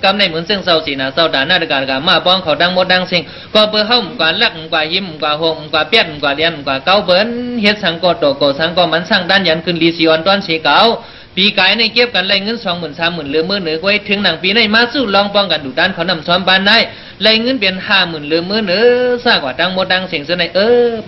กำในเหมือนเส้นเสาสีนาเสาด่านหน้าตะการมาป้องเขาดังหมดดังสิ่งก็เบอร์ห้องกว่าลักกว่ายิ้มกว่าหงกว่าเปียดกว่าเลียนกว่าเก้าเบิ้นเฮ็ดสังกอดโตโกสังก็มันสร้างด้านยันขึ้นลีซีออนตอนสีเก่าปีกายในเก็บกันไรเงิน20,000 30,000เหลือมื้อเหนือไว้ถึงหนังปีในมาสู้ลองป้องกันดุดันเขานำซ้อมบ้านได้ไรเงินเปลี่ยน50,000เหลือมื้อเหนือซากว่าดังหมดดังสิ่งซะใน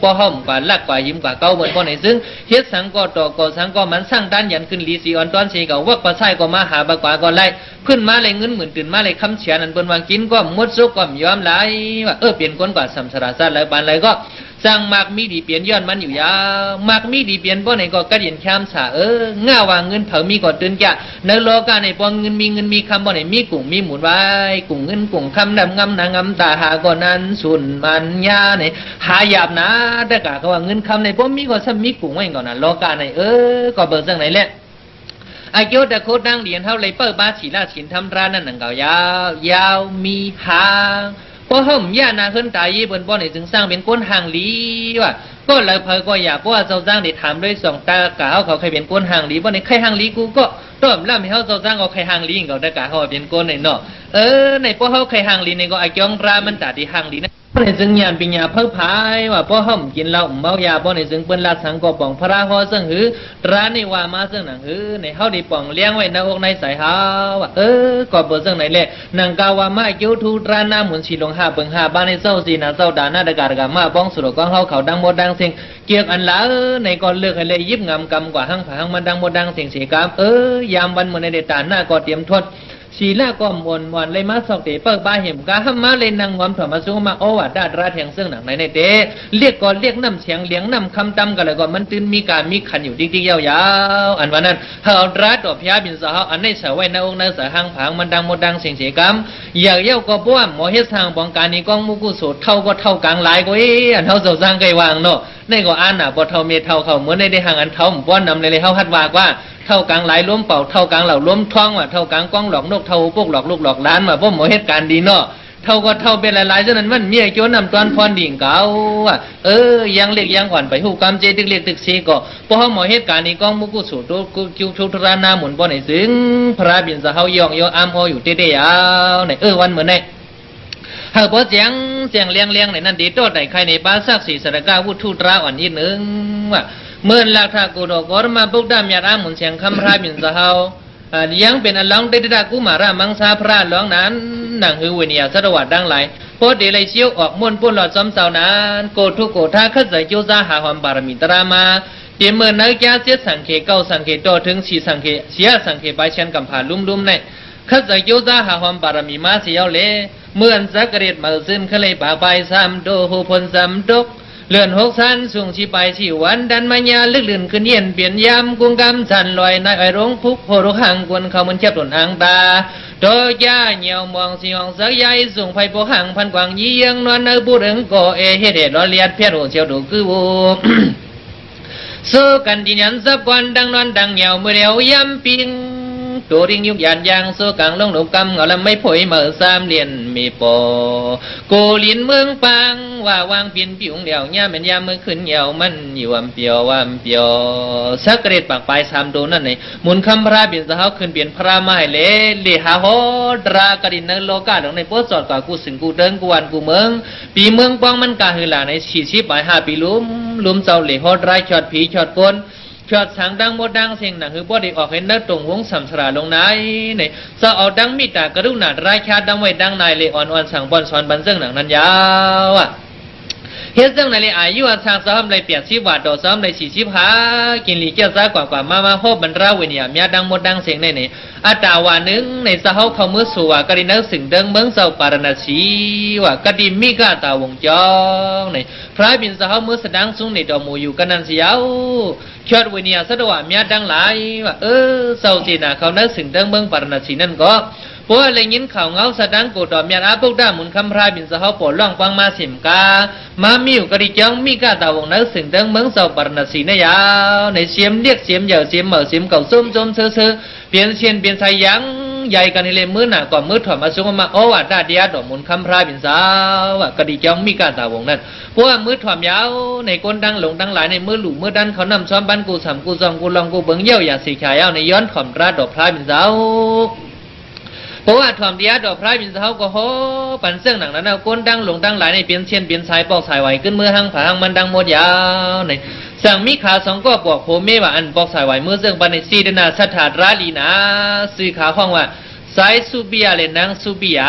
ปอห้อมกว่าลักกว่ายิ้มกว่าเก้าเบิ้นบ่ในซึ่งเฮ็ดสังกอดโตโกสังก็มันสร้างด้านยันขึ้นลีซีออนตอนสีเก่าวักประชายก็มาหาบักกว่าก็ไล่ขึ้นมาไรเงิน10,000ตื่นมาไรคำเฉียนันเปิ้นว่ากินก็หมดซุกก็ยอมหลายว่าเปลี่ยนคนกว่าสัมสราซะแล้วปานไรก็สร้างมากมีดีเปลี่ยนย้อนมันอยู่ยาวมากมีดีเปลี่ยนบ่ไหนก็กระเดียนแคมสาง่าว่าเงินเผามีก็ตื่นแก่ในโลกาในปองเงินมีคำบ่ไหนมีกุ่งมีหมุนไว้กุ่งเงินกุ่งคำดำงำนางำตาหาก็นั้นสุนมันยาในหาหยาบนะแต่กะเขาว่าเงินคำในบ่มีก็ซ้ำมีกุ่งไว้ก่อนน่ะโลกาในก็เบิ่งจังไหนแหละอายุแต่โคตรดังเหรียญเท่าไรเปิ้ลบ้าฉีลาฉินทำร้านนั่นหนังเก่ายาวมีหางพอห่มย่านาขึ้นตายยี่บนบ่อนี่จึงสร้างเป็นก้นห่างลีว่ะก็เลยเพอก็อยากเพราะว่าเจ้าสร้างได้ถามด้วยสองตากะเขาเคยเป็นก้นห่างลีบ่อนี่ใครห่างลีกูก็ต้มล่ำให้เขาเจ้าสร้างก็ใครห่างลีเขาได้กะเขาเป็นก้นในเนาะในพวกเขาใครห่างลีในก็ไอ้จ้องรามันตัดที่ห่างลีนะบ่ในจึงยานปิญญาเพิ่มพายว่าพ่อห่มกินเหล้าเมายาบ่ในจึงเปิ้นลาดสังก็ป่องพระฮอซึ่งหือร้านนี่ว่ามาซึ่งหนังหือในเฮาได้ป่องเลี้ยงไว้ในอกในสายเฮาว่าก็บ่ซึ่งไหนแหละนางกาว่ามาอยู่ทูร้านน้ำหมุนสีลง5เบิ่ง5บ้านในเศร้าสีน่ะเศร้าดาหน้าตะการกะมาป้องสุรกองเขาดังหมดดังสิ่งเกี่ยวอันละในก่อนเลือกให้เลยยิบงามกำกว่าหังผาหังมันดังหมดดังสิ่งเสียกามยามวันมื้อในได้ตาหน้าก็เตรียมทดศีลาก็มวนวันเลยมาสอกเตเปิกบ้าเห็มกะห้ามมาเลยนางงอมถมาสู้มาโอว่าดาดราแทงซึ่งหนังในเตเรียกก่อนเรียกน้ำเสียงเลี้ยงน้ำคำตำกันเลยก่อนมันตื่นมีการมีขันอยู่จริงๆยาวๆอันวันนั้นเฮาดราตอบพยาบินสาวอันในเสวยในองค์ในสายหังผางมันดังหมดดังเสียงเสียกรรมอยากเย้าก็บ้วหมอเฮ็ดทางป้องการนี้กองมุกุโสเท่าก็เท่ากลางหลายก็อันเท่าเสาสร้างไกวางเนาะในก็อ่านน่ะบ่เท่าเมเท่าเขาเหมือนในได้ห่างอันเท่าป้อนนำเลยเฮาฮัดว่าเท่ากลางหลายล้มเป่าเท่ากลางเหล่าล้มท้องว่าเท่ากลางก้องหลอกนกเท่าพวกหลอกลูกหลอกล้านมาพวกหมอเหตุการณ์ดีเนาะเท่าก็เท่าเป็นหลายๆฉะนั้นมันเมียโจนำตอนพรดิ่งเก่ายังเล็กยังอ่อนไปหูกำเจตึกเล็กตึกซีก็พอหมอเหตุการณ์นี้ก้องมุกุสูตรกิวชุตรานาหมุนบ่ไหนซึ้งพระบินสะเฮายองยออามโออยู่เตะๆเอาในวันเหมือนในเฮาบ่เสียงเลี้ยงในนั้นดีโตดในใครในบ้านซักสีสระกาวุฒุตราอ่อนอีนึงว่าเมื่อลักทากูดอกอรมาบุกดามยาราหมุนเสียงคำพระบินสะเฮายังเป็นอันล้องได้ดากุมารามังสาพระล้องนั้นนางฮือเวเนียสระวัดดังไหลโพดเดลัยเชียวออกมวนปุ่นหลอดซ้อมเสานั้นโกทุโกท่าขึ้นใส่โยซาหาหอมบารมีตรามา ปีเมื่อนักยาเสียสังเกตเก้าสังเกตต่อถึงสีสังเกตเสียสังเกตไปเช่นกับผ่าลุ่มๆในข้าจะโยธาหาความบารมีมาเสียวเล่เมื่อสักเกตมาซึนเขาเลยป่าไปสามโดหูพลสามดกเลื่อนหกสันสูงชีไปชีวันดันมายาลึกลื่นขึ้นเย็นเปลี่ยนยามกุงกำสันลอยในไอรงพุกโหรุหังกวนเขามันเจ็บหล่นอ่างตาโดยยาเหนียวมองสีห้องเสยใหญ่สูงไฟโปหังพันกวางยี่ยังนวลเนื้อบูดึงก่อเอเฮเดรอเลียดเพียรโหเชียวดูคือวูสู้กันดิยันสับวันดังนอนดังเหนียวเมื่อเดียวยำปิงตัวริงยุกยานยางสู้กังลงหนุกำเงาละไม่ผุยเมื่อสามเลียนมีปอกูลินเมืองปังว่าวางเปลี่ยนผิวเดียวเนี่ยเป็นยามเมื่อคืนเหนียวมันอยู่วำเปียววำเปียวสักเกตปากปลายสามโดนั่นเองหมุนคำพระบินสะเฮาขึ้นเปลี่ยนพระไม้เล่หาโหดรากระดินในโลกาหลงในโพสจอดกว่ากูสิงกูเดินกูวันกูเมืองปีเมืองปองมันกาหือหลาในชีชีปลาย5 ปีลุ่มเจ้าเหล่โหดรายชอดผีชอดก้นชอดสังดังหมดดังเสียงหนังคือบ่ได้ออกเห็นเนื้อตรงวงสัมสราลงไหนเนี่ยจะเอาดังมิตรกระดุนาดราชาดังไว้ดังนายเลยอ่อนสั่งบอลสอนบันเซิงหนังนั้นยาวอ่ะเฮ็ดจังได๋เลยอายุอันสร้างซ้อมเลยเปลี่ยนชีวิตดอกซ้อมเลย40หากินหลีเกี่ยวซะกว่ามาโฮบบรรราวิญญาณดังหมดดังเสียงในนี่อัตาวานึงในสะเฮาเขามือสู่ว่ากะดินสึงเดิงเมืองเซาปารณสีว่ากะดิมีกาตาวงจองในพระบินสะเฮามือแสดงสูงในดอกหมู่อยู่กันนั่นสิเอาชอดวิญญาณสะดวะดังหลายว่าเซาสิน่ะเขานึกสึงเดิงเมืองปารณสีนั่นก็เพราะอะไรยินข่าวเงาสะดังกูดอกเมียอาปุกด้าหมุนคำพรายบินสะเฮาปอดล่องปังมาสิมกามามิวกะดิจังมีกาตาวงนักสึงเดิงเมืองเซาปารณสีนะยาวในเสียมเรียกเสียมเหยาเสียมเหม่อเสียมเก่าส้มเซ่อเปลี่ยนเชียนเปลี่ยนสายยังใหญ่กันในเลยมื้อหน้าก่อนมื้อถอดมาสุกมาโอ้ว่าดาเดียดอกหมุนคำพรายบินสาวว่ากะดิจังมีกาตาวงนั้นเพราะว่ามื้อถอดยาวในก้นดังหลงดังหลายในมื้อหลู่มื้อดันเขานำซ้อมบ้านกูสามกูซองกูลองกูเบิ่งเยี่ยวอย่าสีขายเอาในย้อนถอมราดอกพรายบินสาวเพราะว่าถอมเดียดอกพรายบินสาวก็โหปันเสื่องหนังนั้นเอาก้นดังหลงดังหลายในเปลี่ยนเชียนเปลี่ยนสายปอกสายไหวขึ้นมือหังผาหังมันดังหมดยาวในสั่งมีขาสองก็บอกโผเมว่าอันปอกสายไหวมือเสื่องปันในซีดนาสัทธาราลีนะซื้อขาห้องว่าสายซูเบียเลยนางซูเบีย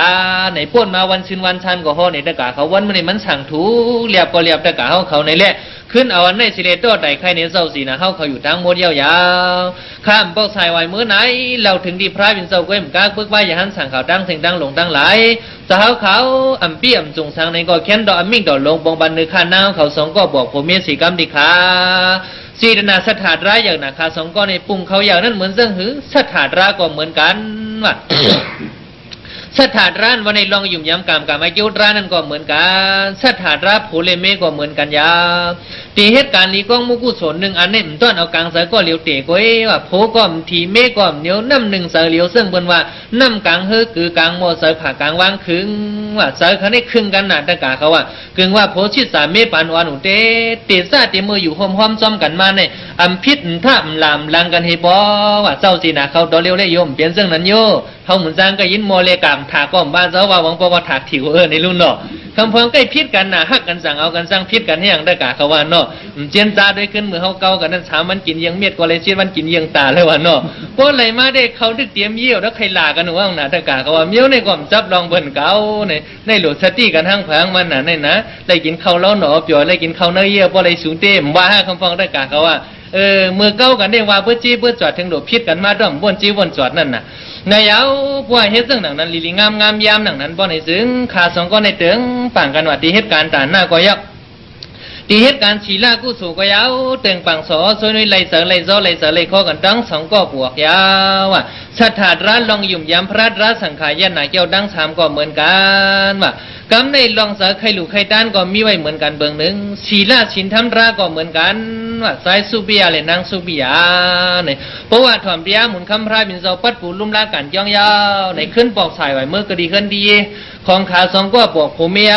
ในป้นมาวันชินวันชันก็ห้อในตะกาเขาวันมันในมันสั่งถูเรียบก็เรียบตะกาเขาในแหละขึ้นเอาอันในสิเลโต้ใดใครในเศร้าสีนะเขาอยู่ทั้งหมดยาวๆข้ามปอกสายไหวมือไหนเราถึงดีพระเป็นเศร้าก็เหมือนกันปึ๊กว่าอย่าหันสั่งเขาดังเสียงดังหลงดังหลายสาวเขาอ่ำเปี้ยมจงสังในก็แค้นดอกมิ่งดอกลงบงบันนึกข้าน้าเขาสองก็บอกผมมีสีกรรมดีขาสีดนาสถาดร้ายอย่างหนักขาสองก็ในปุ่งเขาอย่างนั้นเหมือนเสื่องหือสถาดร้าก็เหมือนกันว่ะ สถาดร้านวันในลองยุ่มย้ำกามอายุร้านนั่นก็เหมือนกันสถาดร้าผูเลเมก็เหมือนกันยาตีเหตุการณ์นี้ก็มุกุศลหนึ่งอันนี้มันต้นเอากลางเสือก็เหลียวเตะก้อยว่าโผก็ทีเมก็เหนียวน้ำหนึ่งเสือเหลียวซึ่งเป็นว่าน้ำกลางเฮือคือกลางโมเสือผ่ากลางวางคึงว่าเสือเขาได้คึงกันหนาตะกาเขาว่ากึ่งว่าโผชิดสามเมปานวานุเตะซาเตมืออยู่ห้อมๆซ้อมกันมาในอัมพิษท่าลามลังกันเฮบอว่าเจ้าสีนาเขาดอเลี้ยวเลยโยมเปลี่ยนซึ่งนั้นโยเขาเหมือนจ้างก็ยินโมเลกามถากก้อมบ้านเจ้าว่าหวังปอถากถิวในรุ่นเนาะคำพองใกล้พิษกันน่ะฮักกันสั่งเอากันสั่งพิษกันให้อย่างได้กะเขาว่าเนาะเจียนตาด้วยขึ้นมือเขาเกากันนั้นถามมันกินยังเมียดก็เลยเชียมันกินยังตาเลยว่าเนาะเพราะอะไรมาได้เขาดึกเตรียมเยี่ยวแล้วใครลากันว่าหนาได้กะเขาว่าเมี้ยวในก่อมจับลองเบิ่นเกาในหลุดสติกันทั้งพังมันน่ะในนะได้กินข้าวเล้าหนอเปียวได้กินข้าวเนื้อเยี่ยวเพราะอะไรสูงเต็มว่าคำพองได้กะเขาว่ามือเก้ากันได้ว่าเพื่อจี้เพื่อจอดถึงโดดพิษกันมาด้อมบนจี้บนจอดนั่นน่ะในเอาพวกเฮ็ดซึ่งหนังนั้นลีงามยามหนังนั้นบ่ในซึ้งขาสองก็ในเติงปังกันว่าที่เหตุการณ์ตาหน้าก็ยักที่เหตุการณ์ชีลากู้สู่ก็ยาวเติงปังสอซอยนุ้ยไล่เสือไล่ซ้อไล่เสือไล่ข้อกันตั้งสองก็บวกยาวว่าสถาดร้านลองยุ่มยามพระร้านสังขารยันหนาเกี่ยวดังสามก็เหมือนกันว่ากำในลองเสือใครหลูกใครด้านก็มีไว้เหมือนกันเบื้องหนึ่งชีลาชินทำราก็เหมือนกันว่าสายซูเบียเลยนางซูเบียเนี่ยเพราะว่าถ่อมเดียหมุนคำพรายบินเสาปัดปูลุ่มลากันย่องยาวในขึ้นปอกสายไหวเมื่อก็ดีขึ้นดีของขาสองก็ปอกผมเมีย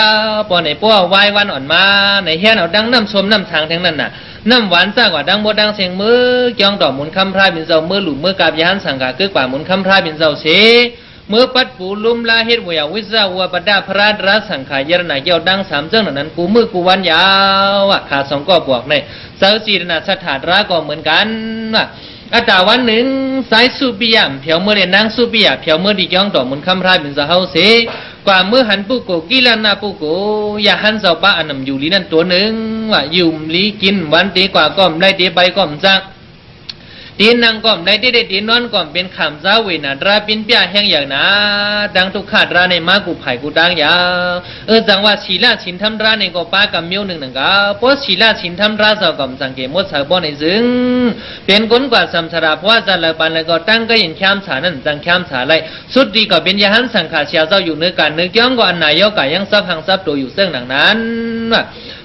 ปอในป้อวายวันอ่อนมาในเฮียนเอาดังน้ำชมน้ำทางทั้งนั้นน่ะน้ำหวานซ่ากว่าดังบดดังเสียงมือย่องดอกหมุนคำพรายบินเสาเมื่อหลุมเมื่อกาบยานสังกาคือกว่าหมุนคำพรายบินเสาเสเมื่อปัดปูลุ่มลาเฮ็ดวยวิซาวัวปัดดาพระราสังขายรณะเกี่ยวดังสามเจ้านั้นกูมือกูวันยาวอ่ะขาสองก็บวกในเสาจีรณะสถาดราก็เหมือนกันว่ะอัตราวันหนึ่งสายซูเบียมเผียวเมื่อเรียนนางซูเบียเผียวเมื่อดีจ้องดอกหมุนคำพรายเป็นสะเฮาเส กว่าเมื่อหันปุโกกิลานาปุโกอย่าหันเสาป้าอันนำอยู่ลีนั่นตัวหนึ่งว่าอยู่ลีกินวันตีกว่าก้อมได้ตีใบก้อมจังตีนังก้อมได้ตีนอนก้อมเป็นขำจ้าเวนาดราปินเปียแห้งอย่างนาดังทุกขาดราในมากูไผ่กูดังยาจังว่าชีลาชินทำราในก็ป้ากับมิ้วหนึ่งก็เพราะชีลาชินทำราเจ้ากับสังเกตมดสาวบ่ในซึ่งเป็นคนกว่าสัมสราเพราะจะละปันแล้วก็ตั้งก็ยังข้ามสานั่นจังข้ามสาไลสุดดีก็เป็นยาหันสังขาเชียเจ้าอยู่เนื้อกันเนื้อเกี้ยงก็อันนายกก็ยังซับหังซับตัวอยู่ซึ่งหนังนั้น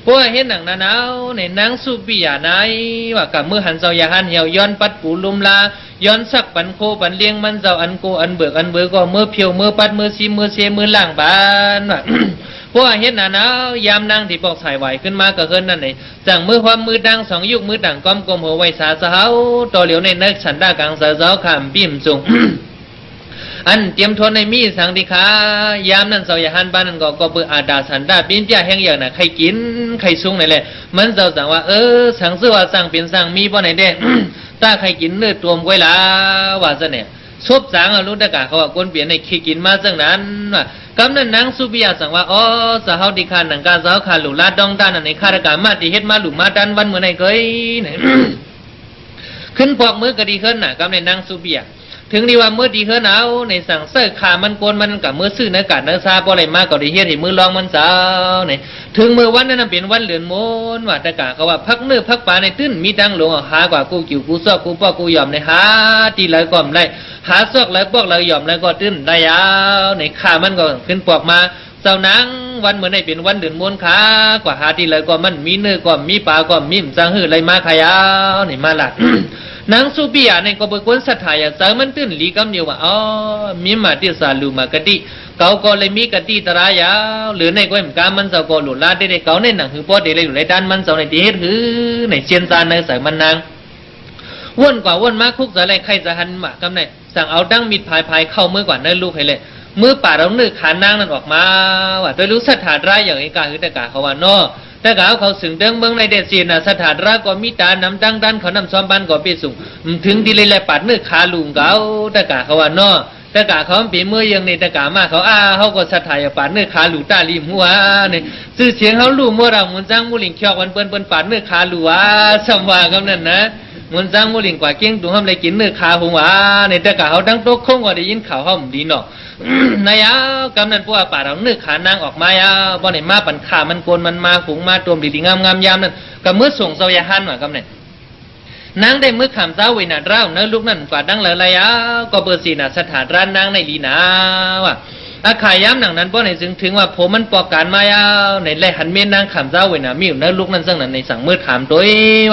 เพราะเห็นหนังนั้นเอาในนางสุปิยาไนว่ากับมือหันเจ้ายาหันเหี่ยวย้อนปัดปูลุมลาย้อนสักปันโคปันเลี้ยงมันเจ้าอันโกอันเบิกก็มือเพียวมือปัดมือซีมือเซมือล่างบานว่าเพราะเห็นหนังเอายามนางที่บอกสายไหวขึ้นมาก็เฮินนั่นเองจังมือความมือดังสองยุคมือดังก้อมกลมหัวไว้สาเสาต่อเหลียวในนักฉันดากลางเสาขามบิ่มสูงอันเตรียมทนในมีสังติคายามนั้นเสาอย่าหันบ้านนั้นก็เบื่ออาดาสันดาปิ้นเจ้าแห้งอย่างน่ะใครกินใครซุ่งไหนแหละมันเจ้าสั่งว่าสั่งซื้อว่าสั่งเป็นสั่งมีบ่ไหนเด้ถ้าใครกินเนื้อตัวมไว้ละว่าซะเนี่ยชบสั่งเอารู้ตะกะเขาว่าคนเปลี่ยนในขี้กินมาจังนั้นว่ากำนั้นนางสุปิยาสั่งว่าสะเฮาดิคาหนังกาเสาขาหลุลาดองด้านในข้าราชการมาที่เฮ็ดมาหลุมาดันวันเมื่อไหนเคยขึ้นพอกมือก็ดีขึ้นน่ะกำนั้นนางสุปิยาถึงดีว่าเมื่อดีเฮือนเอาในสั่งเสื้อขามันโกนมันกับเมื่อซื้อเนื้อกัดเนื้อซาบ่อะไรมากก็ได้เฮ็ดให้มือลองมันสาวเนี่ยถึงเมื่อวันนั้นเป็นวันเหลือนโมนว่าตะกะเขาว่าพักเนื้อพักปลาในตื้นมีดังหลงหากว่ากูกิ่วกูซอกกูป้อกูยอมในหาตีเลยก่อมได้หาซอกแล้วพวกเรายอมแล้วก็ตื้นได้ยาวในขามันก็ขึ้นปอกมาเจ้านางวันเมื่อในเป็นวันเดือนมวนขากว่าหาตีเลยก็มันมีเนื้อก็มีปลาก็มีมจังหื้ออะไรมาขายาวนี่มาหลักนางสุปิยาในก็เป็นคนศรัทธาอย่างใจมันตื้นหลีกำเดียวว่ามีมาที่สาลูมากติเขาก็เลยมีกติตรายาวหรือในก็เหมือนกันมันเจ้าก็หลุดลาได้เขาในหนังหือป้อเดเลยอยู่ในด้านมันเจ้าในที่เฮ็ดหือในเชียนซานในสายมันนางวนกว่าวนมาคุกจะอะไรใครจะหันมากำไหนสั่งเอาดั้งมิดพายเข้ามือกว่าเนื้อลูกให้เลยมือป่าเราเนื้อขานางนั่นออกมาว่าโดยรู้ศรัทธาร้ายอย่างไอ้กาหือแต่กาเขาว่าเนาะแต่กาเขาสึงเดิงเมืองในเดชีน่ะสถานรักก็มีตานำดังดันเขานำซ้อมบ้านก็ไปสูงถึงดีเลยแหละปัดเนื้อขาลุงเขาแต่กาเขาว่าเนาะแต่กาเขาปีมือยังในแต่กามาเขาเขาก็ศรัทธาปัดเนื้อขาลุตาลิมหัวเนี่ยสื่อเสียงเขาลู่มัวเรามุนจ้างมุลิงเขียววันเปิ้นปัดเนื้อขาลุสมว่าคำนั้นนะมุนจ้างมุลิงกว่าเกี้ยงตุงทำอะไรกินเนื้อขาหัวในแต่กาเขาดังโต๊ะคงก็ได้ยินข่าวเขาดีเนาะนายกำนันพวกป่าเราเนื้อขานางออกมายาบ่ไหนมาปั่นขามันโกนมันมาฝูงมาตัวดีๆงามยามนั่นก็เมื่อส่งเสยหันว่ากำนันนางได้เมื่อขำเจ้าเวนัดเล่าเนื้อลูกนั่นกว่าดังเลยยาก็เบอร์สีน่ะสถานร้านนางในลีนาว่าอาขายย้ำหนังนั้นบ่ไหนถึงว่าผมมันปอกการมายาในไรหันเมียนนางขำเจ้าเวนัดมิวเนื้อลูกนั่นซึ่งนั่นในสั่งมือถามตัว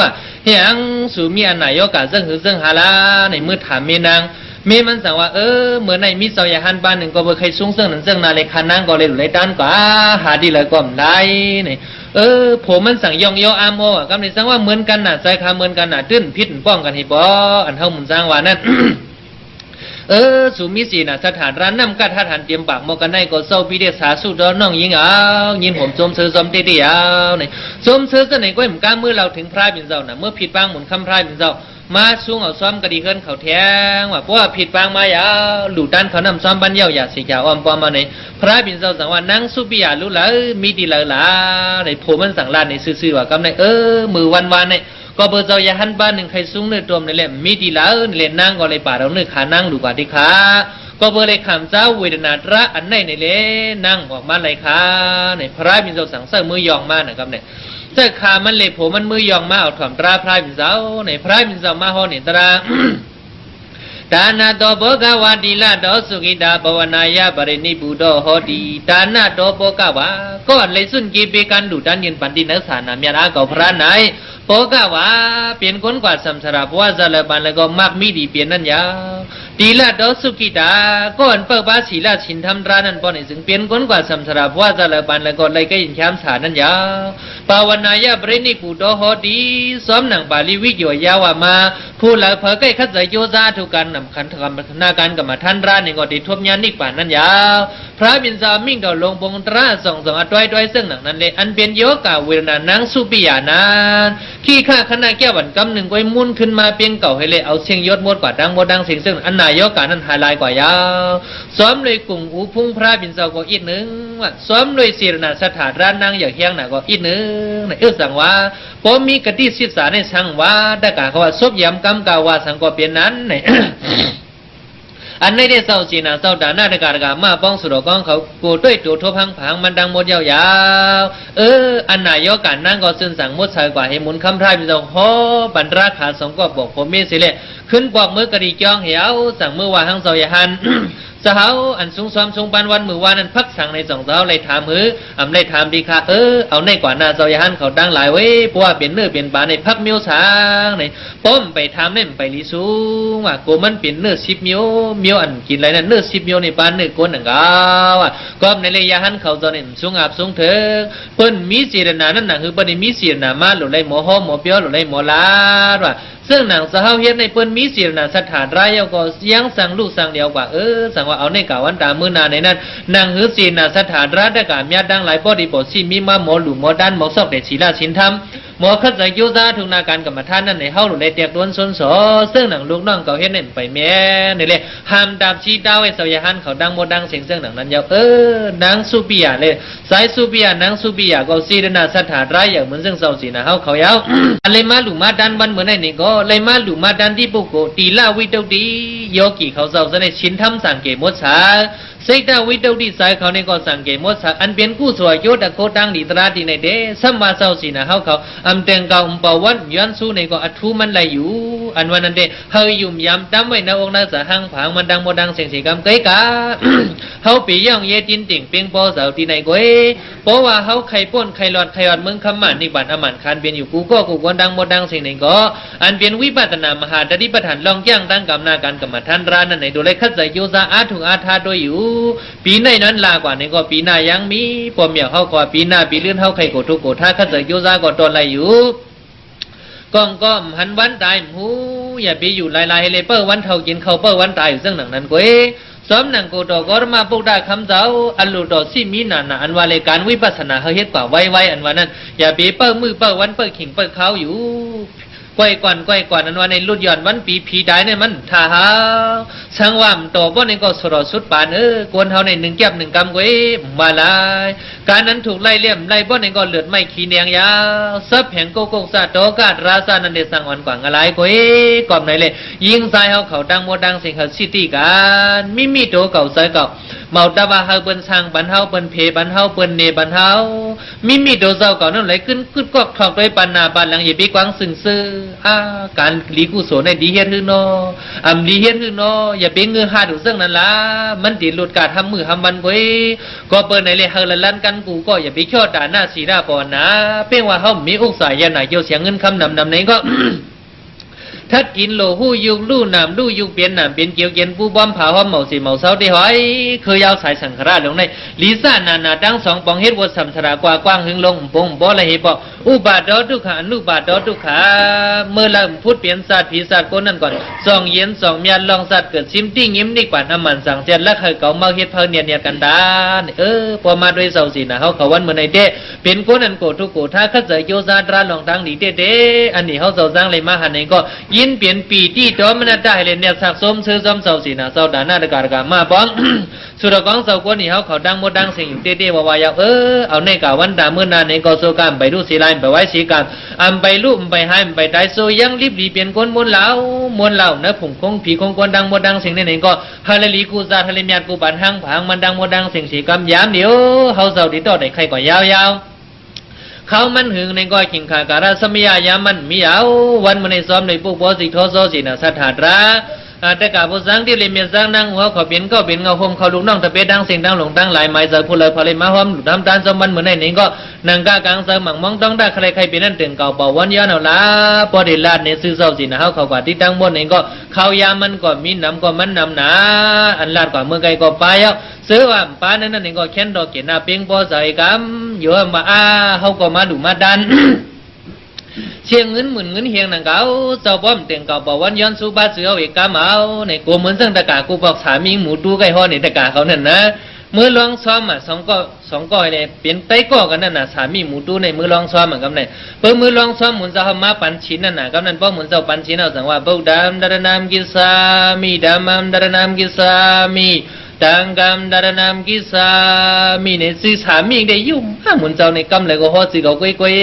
ว่าเฮียงสูมีอันไหนยกกะซึ่งหือซึ่งฮาลาในมือถามเมียนางเมื่อมันสั่งว่าเหมือนในมิสยาหันบ้านหนึ่งก็บ่เคยสูงเสื่องนั่นเสื่องนาเลยคันนั่งก็เลยหลุดเลยด้านกว่าหาดีเลยก็ไม่ได้เนี่ยผมมันสั่งย่องย่ออามโม่กำลังสั่งว่าเหมือนกันน่ะใจคาเหมือนกันน่ะตื้นพิษป้องกันให้บ่อันเท่ามุนสร้างว่านั่น สุมิสีน่ะสถานร้านน้ำกัดท่าทานเตรียมปากมกันได้ก็เศร้าปีเดสาสุดน้องยิงยินผมจมเสือจมเตี้ยเนี่ยจมเสือเสน่ห์ก็เหมือนกันเมื่อเราถึงพระบินเจ้าน่ะเมื่อผิดบ้างหมุนคำพระบินเจ้ามาสูงเอาซ้อมกระดีเฮินเขาแทงว่าเพราะว่าผิดบางมายาหลุดด้านเขานำซ้อมบันเย้าอย่าสิยาอ้อมปอมมาในพระบินเจ้าสั่งว่านั่งสุปิยารู้แล้วมีดีเลยล่ะในโผมันสั่งลานในซื่อๆว่ากำในมือวันในก็เบอร์เจ้าอย่าหันบ้านหนึ่งใครสูงเนื้อตัวในเล่มมีดีแล้วในเล่นนั่งก็เลยป่าเราเนื้อขานั่งดูกว่าที่ขาก็เบอร์เลยขำเจ้าเวทนาระอันในเล่นั่งออกมาเลยขาในพระบินเจ้าสั่งเสมือยองมานะครับเนี่ยเจ้าขามันเล็บผมมันมือยองมาเอาถ่อมตราพระบินเจ้าในพระบินเจ้ามาห่อเนี่ยตราตานาโตโบกวาดีลาโตสุกิตาภวนายาปรินิบุโดโหดีตานาโตโบกวาก็เลยสุนกีเปกันดูดันยินปันตินักษานามีราเก่าพระนายโปกะว่าเปลี่ยนคนกว่าสัมสราเพราะว่าจะเลยบันแล้วก็มักมีดีเปลี่ยนนั่นยาวดีละดอสุกิตาก็อันเปิดบาสีละชินทำร้านนั่นปอนี่ซึ่งเปลี่ยนคนกว่าสัมสราเพราะว่าจะเลยบันแล้วก็เลยก็ยินแคมสานั่นยาว ภาวนายะเบรนิกูโดโฮดีซ้อมหนังบาลีวิโยยาวามาผู้ละเผยใกล้ขัดใจโยซาทุกันนำขันธกรรมนาการกับมาท่านร้านในกอดีทบญานิกป่านนั้นยาวพระบินซามิ่งดอลงปงตราส่องอัดด้วยซึ่งหนังนั้นเลยอันเป็นโยกาเวรนานังสุปิยานานขี้ข้าคณะแก้ววันกำหนึ่งไว้มุ่นขึ้นมาเพียงเก่าให้เลยเอาเสียงยศมดกว่าดังมดดังเสียงซึ่งอันนายกานั้นหายลายกว่ายาวซ้อมเลยกลุ่มอูพุ่งพระบินซาก็อีกหนึ่งว่าซ้อมเลยเสียนาสถานร้านนางอย่างเฮียงหนาก็อีกหนึ่งในสั่งว่าพอมีกติศิษาในสังว่าได้กล่าวว่าซบยำกำกาวาสังก็เป็นนั้นในอันในได้เศร้าสีนาเศร้าด่าหน้าในการกามาป้องสุรกองเขากูด้วยตัวทบพังผังมันดังหมดยาวๆอันนายกการนั่งก็ซึ่งสั่งมดใส่กว่าให้หมุนคำพายไปส่งโหบันราขาสองก็บอกผมมีสิเลยขึ้นบอกมือกระดิจ้องเหี่ยวสั่งมือว่าหังเศร้าอย่าหันสาวอันสูงซ้อมสูงปันวันมือวานั้นพักสั่งในสองเท้าเลยถามมือเลยถามดีค่ะเอาในกว่าหน้าเศร้าอย่าหันเขาดังหลายเว้ยเพราะว่าเปลี่ยนเนื้อเปลี่ยนปลาในพักมิ้วสางในป้มไปทำเล่นไปลีสูงว่ากูมันเปลี่ยนเนื้อ10มิ้วอันกินอะไรนั่นเนื้อ10มิ้วในปานเนื้อก้นหนังกาวก็ในเลยอย่าหันเขาตอนนี้สูงอาบสูงเถิงเปิ้นมีสีนานั่นหนังคือเปิ้นมีสีนามาหลุดเลยหมอห้อหมอเปียวหลุดเลยหมอลาดว่าซึ่งหนังสาวเฮ็ดในเปิ้นมีสีนาสถานรายก็ยังสั่งลูกสั่งเดียวกว่าสั่งว่าเอาในกาวันตามื้อนาในนั้นนางหือสีนาสถานราชกามีดังหลายปอดีปอสิมีมาหมอหลุหมอด้านหมอซอกเดศีลาศีลธรรมหมอคัดใจโยซาทุกนาการกรรมฐานนั่นในเฮาหลุได้แตกล้วนสนสอซึ่งหนังลูกน้องเขาเฮ็ดนั่นไปแม่นี่แหละห้ามดาบชีดาวไอ้เสยหันเขาดังหมดดังเสียงซึ่งหนังนั้นยาวนางสุปิยาเลยสายสุปิยานางสุปิยาก็สีนาสถานรายอย่างเหมือนซึ่งเศร้าสีนาเฮาเขายาวอะไรมาหลุมาดันวันเหมือนในนี่ก็เลยมาหลุมาดันที่ปุกโกตีลาวิตดีโยกีเขาเศร้าซะในชินทำสังเกตมดสาเสกดาวิตดีสายเขาในก็สังเกตมดสาอันเป็นกู้สวยโยดโคดังดีตราดีในเดสัมมาเศร้าสีนาเฮาเขาเต็งเก่าปวันย้อนสู้ในก็อัทุมันไหลอยู่อันวันนั้นเดเฮยยุ่มยำตั้มไว้ในองค์นักสะหังผางมันดังโมดังเสียงสีกำเกยกาเฮาปีย่องเยจินติ่งเปียงปอเสาที่ในก้อยเพราะว่าเฮาไข่ป้นไข่หลอดไข่หลอดเมืองคำมันนี่บัดอมันคานเปลี่ยนอยู่กูก็กูวนดังโมดังเสียงในก็อันเปลี่ยนวิปัตนามหาดดิปัฏฐานลองย่างตั้งกำนาการกรรมฐานร้านนั้นในดูเลยคัดใจโยซาอาถุงอาทาโดยอยู่ปีในนั้นลากว่าในก็ปีหน้ายังมีปอมเหมียวเฮาก็ปีหน้าปีเลื่อนเฮาไข่โกทุกโกท่าคัดใจโยซาก็ตอนไรอยู่ก้อมหันวันตายหูอย่าไปอยู่ลายๆเลยเปิ้ลวันเท่ากินเขาเปิ้ลวันตายอยู่ซึ่งหนังนั้นก้อยซ้อมหนังโกดอกรมาปุกได้คำเจ้าอันลูดอกสิมีนาอันว่าเลยการวิปัสสนาเฮ็ดกว่าไว้อันว่านั้นอย่าไปเปิ้ลมือเปิ้ลวันเปิ้ลขิงเปิ้ลเขาอยู่ก้อยก่อนนั้นว่าในรุ่นย้อนวันปีผีได้เนี่ยมันท่าหาช่างว่ามต่อบ่ในก็สรสุดปานกวนเฮาใน1แก้บ1กำก้อยมาลายการนั้นถูกไล่เลี่ยมไล่บ่ในก็เลือดไม่ขี้แนงยาวซับแห่งโกกซาโตกาดราซานันเดสังวันกว่างอะไรก้อยกอมไหนเลยยิงใส่เฮาเขาดังโมดังสิงเขาซิตี้กันมีโตเก่าใส่เก่าเมาตาบาเฮาเปิ้นช่างบันเฮาเปิ้นเพบันเฮาเปิ้นเนบันเฮามีโตเจ้าเก่านั่นไหลขึ้นกอกทอกด้วยปันนาปันหลังอย่าไปกวางซึ่งซื่อการลีกุศลในดีเฮ็ดฮือเนาะดีเฮ็ดฮือเนาะอย่าไปเงือหาดูซึ่งนั่นล่ะมันติหลุดกาทำมือทำวันก้อยก็เปิ้นในเลยเฮาละลั่นกันกูก็อย่าไปชอด่าหน้าสีหน้าปอนนะเป้งว่าเฮามีอุกสายยาหน่าเกี่ยวเสียเงินคำนำไหนก็ ถ้ากินโลหูยุงลู่น้ำลู่ยุงเปลี่ยนน้ำเปลี่ยนเกี่ยวเย็นปูบอมผาหอมเหมาสีเหมาเสาได้หอยเคยยาวสายสังขารลงในลิซ่านาดังสองปองเฮ็ดวัดสัมสรากว่ากว้างหึงลงปงบ่ละเฮปออุบาทดอทุกขานุบาทดอทุกขาเมื่อละพูดเปลี่ยนศาสตร์ผีศาสตร์คนนั้นก่อนสองเย็นสองเมียนลองศาสตร์เกิดซิมติ้งยิ้มนี่กว่าน้ำมันสั่งเสียนและเคยเก่าเมาเฮ็ดเพลินเนียกันดานพอมาด้วยเสาสีนะเขาวันเมื่อในเด้เป็นคนนั้นโกทุกโกถ้าคัดใจโยซาตราลองทางดีเด้อันนี้เขาเสาสร้างเลยมาหันเองก็ยินเปลี่ยนปีที่โดมันได้เลยเนี่ยสักสมซื้อซ้ำเสาสีนะเสาด่าหน้าตะการกันมาบ้องสุดกองเสาคนนี้เขาดังหมดดังเสียงอยู่เด้ว่ายาวเอาในกาวันดาเมื่อนานในก็โซการไปดูสีลายไปไว้สีการไปรูปไปให้ไปได้โซยังรีบเปลี่ยนคนมวนเหล่านะผมคงผีคงคนดังหมดดังเสียงในก็ฮาเลลีกูซาฮาเลมียกูบันหังผางมันดังหมดดังเสียงสีกำยามเดียวเขาเสาดีต่อในใครก็ยาวเขามันหึงในก้อยกิงขาการาสมัยยามันมีเอาวันมันในซ้อมในปุ๊บบ่สิโทโซสินะสถาตรา แต่กาผู้สังที่เลยเมียสังนั่งหัวขอเปลี่ยนก็เปลี่ยนเงาห่มเขาลูกน้องตะเปดังเสียงดังหลงดังหลายหมายเจอผู้เลยพอเลยมาหอมทำตาสมบันเหมือนในนี้ก็นางกากลางเสมังมองต้องได้ใครใครเป็นนั่นถึงเก่าเป่าวันย้อนเอาละพอได้ลาดในซื้อเศร้าสินะเขากว่าที่ตั้งบนเองก็เขายามันก็มีน้ำก็มันน้ำหนาอันลาดกว่าเมื่อไกลก็ไปเอาซื้อว่าป้านั้นนั่นเองก็แค้นดอกเกณฑ์นาเพียงพอใส่กำอยู่มาเขาก็มาดูมาดันเชียงเงินหมื่นเงินเฮียงนังเก่าเจ้าป้อมเตียงเก่าบอกวันย้อนสู้บ้าเสือเอกกาเมาในกูเหมือนซึ่งตะกากูบอกสามีหมูตู้ไก่ห่อในตะกาเขานั่นนะมือลองซ้อมสองก็เลยเปลี่ยนไต้ก็กันนั่นน่ะสามีหมูตู้ในมือลองซ้อมเหมือนกันเลยเปิดมือลองซ้อมหมุนจะทำมาปันชิ้นนั่นน่ะก็นั่นป้อมหมุนเจ้าปันชิ้นเอาสังว่าบุดามดารนามกิสามีดามัมดารนามกิสามีดังกำดารนามกิสามีในสื่อสามีได้ยุ่งหมุนเจ้าในกำเลยก็ห่อสื่อเขากุ้ย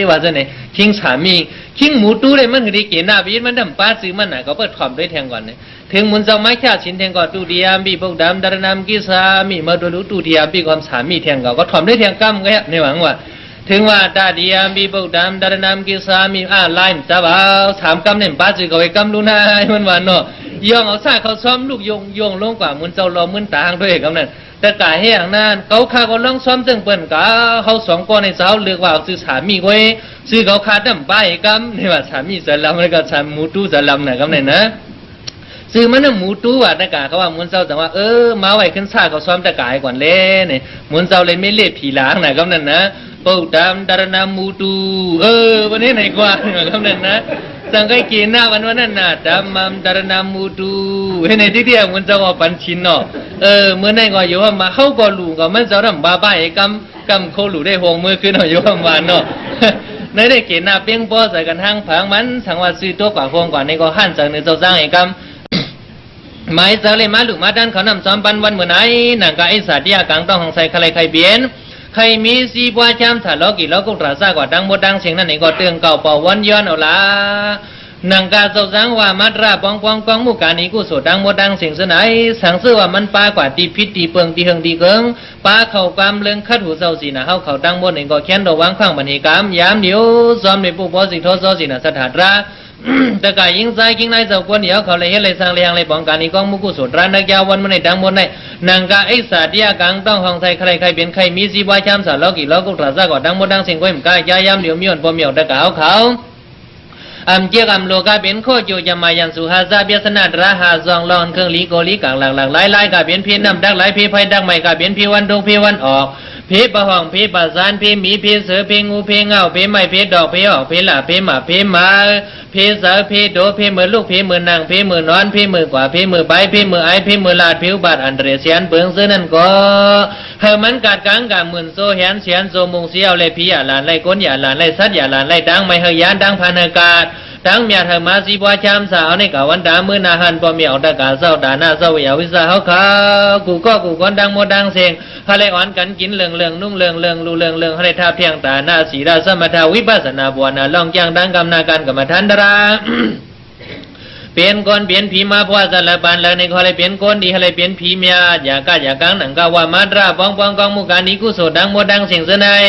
ว่าจะไหนคิงสามีคิงหมูตู้เลยมันคือดีเกณฑ์หน้าบีมันดำป้าซื้อมันน่ะก็เปิดถอมด้วยแทงก่อนเนี่ยถึงหมุนเจ้าไม้ข้าชิ้นแทงก่อนตู้เดียมบีพวกดำดารนามกิสามีมาดูตู้เดียมบีความสามีแทงก่อนก็ถอมด้วยแทงกำก็ในหวังว่าถึงว่าตาเดียมบีพวกดำดารนามกิสามีไล่จะว่าถามกำเนี่ยป้าซื้อเขาไปกำดูหน้ามันว่าเนาะย่องเอาซาเขาซ้อมลูกยงลงกว่ามุนเจ้าลอมุนตางด้วยกำนั้นแต่กายให้อย่างนั้นเขาข้าก็ลองซ้อมจึงเปิ้นกะเขาสองคนในเจ้าเลือกว่าซื้อสามีไว้ซื้อเขาคาดำป้ายกำนี่ว่าสามีสลัมแล้วก็สามูตู้สลัมน่ะกำนั้นนะซื้อมันน่ะหมูตู้ว่าแต่กาเขาว่ามุนเจ้าแต่ว่ามาไว้ขึ้นซาเขาซ้อมแต่กายก่อนเลยนี่มุนเจ้าเลยไม่เล่ผีล้างน่ะกำนั้นนะปุดามดารนามูตูวันนี้ไหนกว่าเนี่ยกำนั้นนะสังเกตกินหน้าวันนั้นน่ะดามัมดารนามูตูเห็นในที่เดียวมันจะว่าปันชินเนาะเมื่อไหร่ก็อยู่ว่ามาเข้าก็หลูก็มันจะทำบ้าๆกำโคหลูได้หงมือขึ้นเนาะอยู่ว่าวันเนาะในได้กินหน้าเปี้ยงป้อใส่กันทางผังมันสังว่าซื้อตัวกว่าพวงกว่านี่ก็หั่นจากเนื้อเจ้าสร้างไอ้กำหมายจะเลยมาหลูมาดันเขานำซ้อมปันวันเมื่อไหร่หนังก็ไอ้สัตว์ที่อากังต้องของใส่ใครเบียนใครมีสีบัวจำถ้าล้อกี่ล้อก็ตราซากว่าดังบดดังเสียงนั่นเองก็เตือนเก่าเป่าวันย้อนเอาละนังกาเจ้าสังว่ามัดราปองกองมุกานี้กูโสดังบดดังเสียงเสนายสังเสือว่ามันปากว่าตีพิษตีเปิงตีเฮงตีเกิงปาเข่าความเลื่องคัดหูเจ้าสีน่ะเฮาเข่าดังบดเองก็แค้นระวังข้างบันทิกรรมยามเดียวซ้อมในปุบพอสิทอซอสีน่ะสถาตราแต่กายยิงใจยิงในเจ้าคนเดียวเขาเลยเฮ็ดเลยสร้างเลี้ยงเลยป้องกันนี้กองมุกุโสดรานักยาววันมันในดังบนในนังกาไอ้สาธิยากังต้องห้องใส่ใครเป็นใครมีสีบัวจำสารล้อกี่ล้อก็ตราซากว่าดังบดดังเสียงก้อยมกายยามเดียวมีอ่อนพอมีอ่อนตะกาวเขาเจียกโลกาเป็นโคโจจะมายันสุหาซาเบียสนาดราหาซองลอนเครื่องลีโกลีกลางหลังหลายกาเป็นพีน้ำดักหลายพีไฟดักใหม่กาเป็นพีวันดงพีวันออกพีประห้องพีประสานพีหมีพีเสือพีงูพีเงาพีไม้พีดอกพีออกพีหล่าพีหมาพีมาพีเสือพีโดพีมือลูกพีมือนางพีมือนอนพีมือกว่าพีมือใบพีมือไอพีมือลาดผิวบาดอันเดรเซียนเบิงซื้อนั่นก็เฮมันกัดกลางกาหมื่นโซแหนเสียนโซมุงเสียวเลยพีอย่าหลานไล่ก้นอย่าหลานไล่ซัดอย่าหลานไล่ดังไม่เฮยานดังพันอากาศดังเมียเธอมาสีบัวชามสาวในกาวันดามือนาหันปอเมียวตะกาเศร้าดาหน้าเศร้าอย่าวิสาเขาขากูก้อนดังโมดังเสียงฮาเลอ่อนกันกินเรื่องนุ่งเรื่องรูเรื่องฮาเลท่าเพียงตาหน้าสีดาสมถาวิปัสสนาบัวนาล่องจ้างดังกำนาการกรรมฐานดาราเปลี่ยนคนเปลี่ยนผีมาเพราะว่าสารพันแล้วในเขาเลยเปลี่ยนคนดีเขาเลยเปลี่ยนผีเมียอย่ากังหนังก็ว่ามาตราปองกองมุกานี้กุศลดังโมดังเสียงเสนาย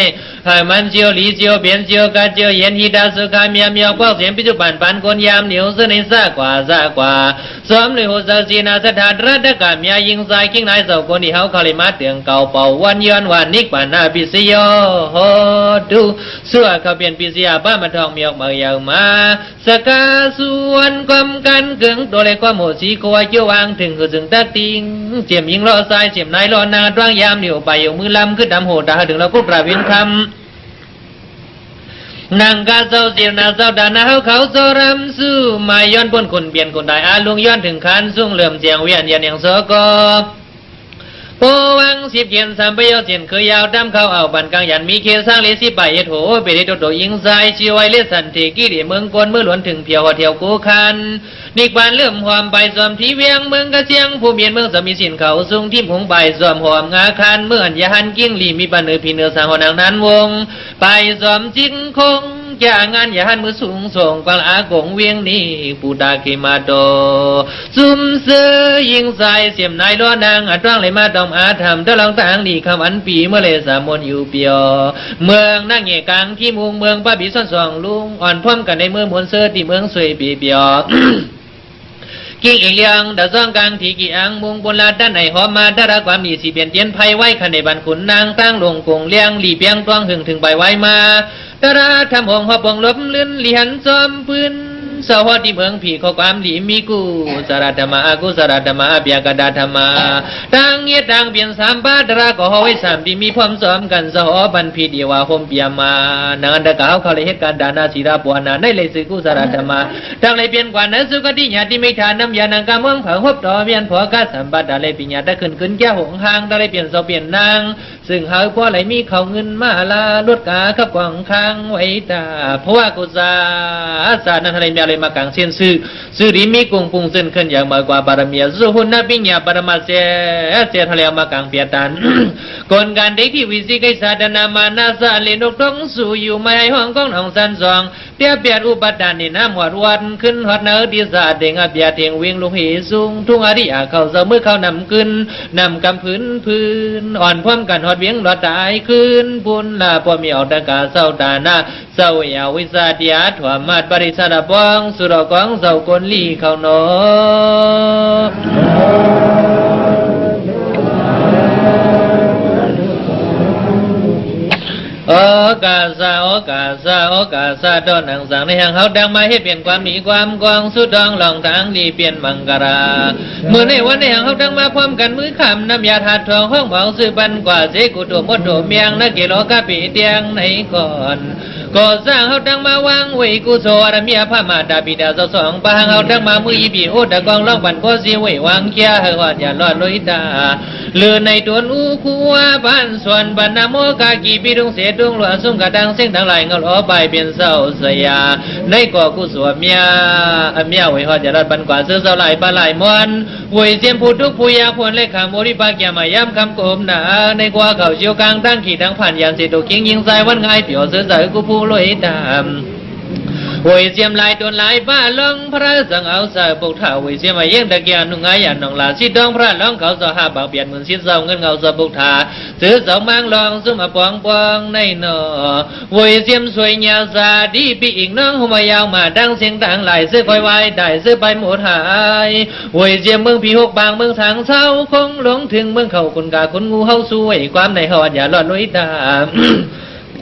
ให้มันเจียวหลีเจียวเปลี่ยนเจียวกาเจียวเย็นฮีดาสุขาเมียพวกเสียงปัจจุบันปันคนยามเหนียวเสนซากว่าซ้อมเลยโหสศีนาสถานรัตกาเมียยิงใจกิ้งนายเจ้าคนที่เขาเลยมาเตือนเก่าเป่าวันย้อนวันนิกปานาปิสยโหดูเสื้อเขาเปลี่ยนปิสยาบ้ามาทองเมียเมือยาวมาสกาส่วนความกันเกิงตัวเล็กก็หมดสีโคยเกี่ยววางถึงคือถึงตาติงเจียมยิงล้อทรายเจียมนายล้อนาร่างยามเหนียวไปอยู่มือลำขึ้นดำโหดดาถึงเราก็ปราบเวียนคำนางกาเจ้าเสียนาเจ้าดานาเขาโซรำสู้มาย้อนบนคนเปลี่ยนคนได้อาลุงย้อนถึงคันสุ่งเหลื่อมเจียงเวียนยันอย่างโซกโปวังสิบเย็นสามประโยชน์เสียนเคยยาวดำเข้าเอาบันกลางยันมีเคสร้างเลสิใบโถเปรตโดยิงใจชีวไเลสันเทกี้เมืองกวนเมื่อหลวนถึงเพียวเที่ยวกูคันนิกบานเลื่อมหอมใบสวมที่เวียงเมืองกระเชียงผู้เมียนเมืองจะมีสินเขาสูงที่ผงใบสวมหอมงาคันเมื่อนยาหันกิ้งลีมีปันเนือพีเนื้อสางหนังนั้นวงไปสวมจิงคงจ้างานยาหันมือสูงส่งกวางอากงเวียงนี่ปูดาเกมาโดซุ่มเสือยิงใส่เสียมนายล้อนางอัดร่างเลยมาดอมอาธรรมเท่าหลังทางดีคำอันปีเมื่อเลสามนอยู่เปียวเมืองนั่งเหยกลางที่มุงเมืองป้าบีซ่อนส่องลุงอ่อนพร้อมกันในเมืองมวลเสือที่เมืองสวยปีเปียว กิ่งเอียงเลียงดาซ่องกลางที่กี่อังมุงบนลาด้านไหนหอมมาดาราความดีสีเปลี่ยนเตียนไพ่ไว้ขันในบันขุนนางตั้งลงกงเลี้ยงหลีเปียงต้องหึงถึงใบไว้มาดาราทำหงหอบปงลบลื่นเลียนจอมพื้นสวัสดีเมืองผีข้อความดีมีกูสารธรรมากูสารธรรมาเบียกดาธรรมาดังเงียดังเปลี่ยนสามบาดราก็หอยสามปีมีพร้อมซ้อมกันสหบันพีดีว่าโฮมเปียมานานดะกาวเขาเลยเหตุการณ์ดานาศิราปวนาในเลยสื่อกูสารธรรมาดังเลยเปลี่ยนกว่านั้นสุกติญาติไม่ทานน้ำยานังกาเมืองเผาหบต่อเวียนผัวกาสามบาดาเลยปิญญาตะขึ้นแก้หงหางดาเลยเปลี่ยนโซเปลี่ยนนางซึ่งหาพวกไหลมีเขาเงินมาลาลดกาขับกวางค้างไว้ตาเพราะว่ากุศลนั้นอะไรมีอะไรมากางเส้นสื่อดีมีกุงปุงเส้นขึ้นอย่างมากกว่าบารมีสุหุนนปิญญาปรมาเสียทะเลมากางเปียตันก่อนการเด็กที่วิสิกิสาดนามานาซาเลนกตงสู่อยู่ไม่ห้องก้องหองสันสองเปียเปียอุปทานนี่น้ำหวดวันขึ้นหอดเนื้อดีสาเด้งอเปียเทียงวิ่งลุกหีสูงทุ่งอริยาเข้าเสมอเข้านำขึ้นนำกำพื้นอ่อนพร้อมกันหอดเวียงหลอดตายขึ้นบุญลาพอมีออกตะกาเศร้าตาหน้าเศร้าอยาวิสาติยาถวามาดปริสาดปองสุรกองเศร้าคนลีเข้านอโอกาสาดอนหนังสังในแห่งเขาดังมาให้เปลี่ยนความมีความกวางสุดดองหลองทางดีเปลี่ยนมังกราเมื่อในวันในแห่งเขาดังมาพร้อมกันมือขำน้ำยาถาดทองห้องเบาซื้อบันกว่าเสกุตัวมดโดเมียงนักเกลอกะปีเตียงในก่อนก็สร้างเขาดังมาวางไว้กุโสระเมียพระมาดาบิดาสองปางเขาดังมามืออีบีโอตะกองล่องบันก็สิไว้วางเคียหอดอย่าลอดลอยตาเลือในตัวอูคัวบ้านส่วนบรรณโมกากีปีดงเสดงหลวงสุ่มกระดังเส้นทั้งหลายเงาล้อใบเป็นเศร้าสยาในก่อกุศลเมียไว้หอดอย่าลอดบันกว่าเสื้อเศร้าหลายปลาไหลมวนไว้เจียมพูดทุกผู้ยาควรเล็กขามโมริปากยามาย้ำคำโกมหนาในกว่าเขาเชียวกลางตั้งขีดทั้งผ่านยานสิตุคิงยิงใส่วันไงเปี่ยวเสือใส่กูผู้ลอยตามหวยเสียมลายตัวลายบ้าลองพระสังเอาใส่ปกถ่าหวยเสียมาเยี่ยงตะเกียนุ่งไงยันนองลาสิดองพระร้องเขาสอหาบางเปลี่ยนเหมือนสิเศร้าเงินเงาสะปกถ่าซื้อสองมังลองซุ่มมาปองในนอหวยเสียมสวยยาซาดีปีอีกน้องหัวยาวมาดังเสียงต่างหลายซื้อคอยไว้ได้ซื้อไปหมดหายหวยเสียมเมืองผีหกบางเมืองทางเศร้าคงหลงถึงเมืองเขาคนกาคนงูเฮาสวยความในหอดอย่าหลอดลุยตาม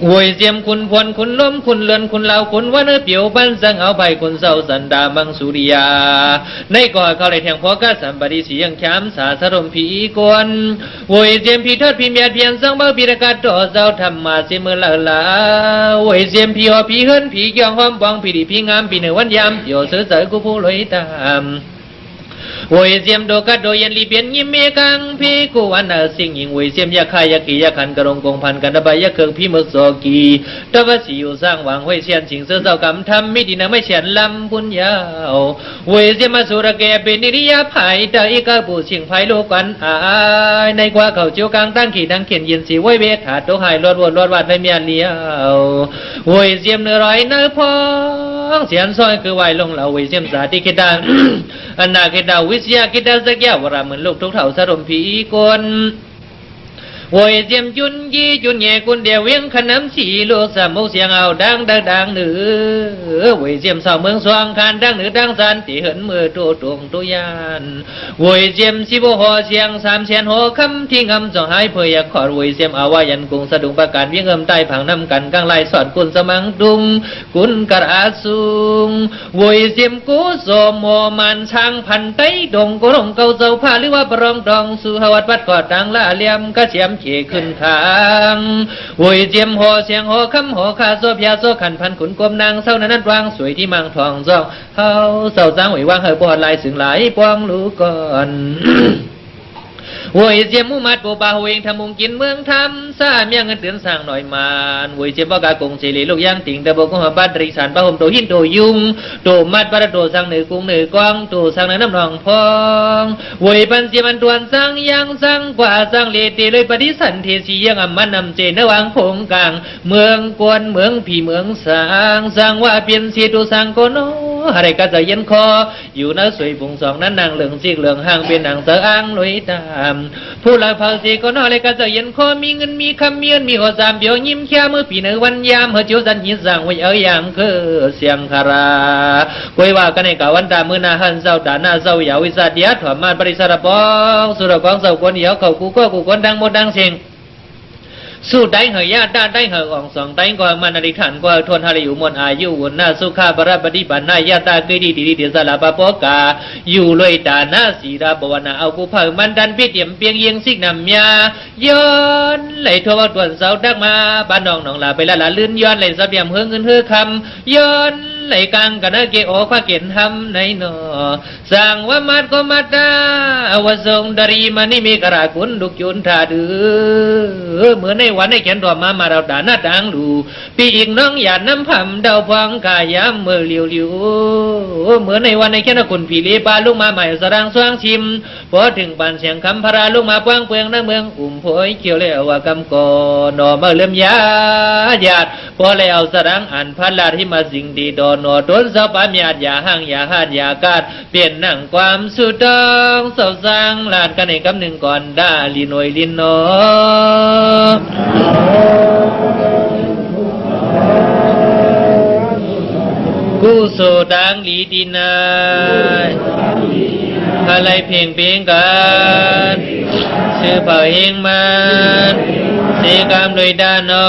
หวยเสียมคุณพลคุณล้มคุณเลือนคุณเหล่าคุณว่าเนื้อเปียวปั้นสังเอาไปคุณเศร้าสันดามังสุริยาในก่อเขาเลยแทงพอกาสัมปริสียังช้ำสาสรมผีกวนหวยเสียมผีทอดผีเมียดเพียนสังเบาผีระกาต่อเจ้าธรรมาเสียมือละหวยเสียมผีหอผีเฮิรนผีเกี่ยวหอมปองผีดีผีงามผีเหนือวันยามเปียวเสือเสือกูผู้ลอยตามหวยเสียมโดกัดโดยันลีเปียนยิ้มเมกังพี่กูวันน่ะสิ่งยิงหวยเสียมยาคายยากียาขันกระรงกงพันกันระบายยาเคืองพี่มึกโซกีตะวันสีอยู่สร้างหวังหวยเชียนสิงเสือเจ้ากำทำไม่ดีนะไม่เชียนลำบุญยาวหวยเสียมมาสุระแกเป็นนิริยาไผ่ได้กระปูเชียงไผ่โลกันในกว่าเขาเจียวกลางตั้งขีดังเขียนยินสีไว้เวทถาโตหายรอดวนรอดวัดในเมียนเลี้ยวหวยเสียมเนื้อร้อยเนื้อพองเสียนซอยคือไหวลงเหล่าหวยเสียมสาธิคิดดังอันนาคิดดาวิทยาคิดดาสักแก้วราเหมือนลูกทุกเถ่าสรมผีกนหวยเจียมจุนยี่จุนแย่กุนเดียวเวียงขนมสีลูกสามมุกเสียงเอาดังเหนือหวยเจียมสาวเมืองสว่างคานดังเหนือดังสันตีเหินมือตัวตวงตัวยานหวยเจียมสิบหัวเสียงสามเสียนหัวคำที่งำสองหายเพยขอหวยเจียมอาวายันกุงสะดุงประกาศเวียงใต้ผังน้ำกันกลางลายสอดกุนสมังดุงกุนกระอาสุงหวยเจียมกูโสมโมมันช่างพันไตดงกุรงเกาเจ้าผ้าหรือว่าปรองดองสู่หวัดวัดกอดดังละเลียมกระเสียมเขขึ้นทางหวยเจียมหัวเสียงหัวคำหัวขาโซพยาโซขันพันขุนกลมนางเศร้านั้นวางสวยที่มังทองจ้องเฮาเศร้าจ้างหวยวางเฮาปอดลายสึงหลายปองรู้ก่อนหวยเจียมมุมัดปูปาหวยทำมุงกินเมืองทำซาเมียเงินเตือนสร้างหน่อยมานหวยเจียมว่ากากงเฉลีลูกย่างติ่งตะบกของบ้านริสานปะหมโตหินโตยุงโตมัดปะโตสร้างเหนือกรุงเหนือกองโตสร้างในน้ำหนองพองหวยปันเจียมันตวนสร้างยังสร้างกว่าสร้างเลตีเลยปฏิสันเทสียังอำมันนำเจนวางพงกลางเมืองกวนเมืองผีเมืองสร้างว่าเปลี่ยนเสียตัวสร้างก็น้อ อะไรก็จะเย็นคออยู่นะสวยบุงสองนั้นนางเหลืองซีกเหลืองห่างเป็นนางเสืออ้างลุยตามผู้หลักพักสีก็นออะไรก็จะเย็นคอมีเงินมีคำมีเงินมีหัวสามเปียวยิ้มแค่เมื่อปีในวันยามเฮอเจียวสันยินสั่งไว้ยามคือเสียงคาราควยว่ากันในกาวันตามือนาหันเศร้าด่าหน้าเศร้าเหยาวิสาเดียถอมานปริสารปองสุรกองเศร้าคนเหี่ยวเขากูก็กูคนดังหมดดังเสียงสู้ได้เหยญาติได้เหยอ่องสองได้กว่ามันอริขันกว่าทนหาริอยู่มวลอายุวนหน้าสุขาบรปฏิบัติหน้าญาตาเกดีดีดีสารปะปกาอยู่เลยตาหน้าสีราบวนาเอากูเผามันดันพิเตียมเปียงเยียงสิกนำยาย้อนไหลทัวตวนเสาดักมาบ้านน้องน้องลาไปละลื่นย้อนไหลสับเดียมเฮือเงินเฮือคำย้อนไหลกลางกันเกโอควาเกณฑ์ทำในนอสั่งว่ามัดก็มัดดาวทรงดารีมานี่มีกระกุนดุกยุนทาดือเหมือนในวันในเขียนรอมาเราด่าหน้าดังดูปีอีกน้องหยาดน้ำพัมเดาฟังกายามเมื่อเลียวเลียวเหมือนในวันในเขียนกุนผีลีปาลุกมาใหม่สรังสว่างชิมพอถึงปานเสียงคำพราลุกมาปวางเปลืองน้ำเมืองอุ่มพอยเขียวแล้วว่ากำกอนอมาเลื่อมยาหยาดพอแล้วสรังอ่านพันลาที่มาสิ่งดีดอนอต้นสะปามยาดยาห้างยาหาดยากาดเปลี่ยนหนังความสุดองเศร้าสร้างลาดกันในคำหนึ่งก่อนด่าลีนวยลินนอกูโซดังลีดีนายอะไรเพ่งเพ่งกันซื้อเป่าเฮงมันเสกามโดยด้านนอ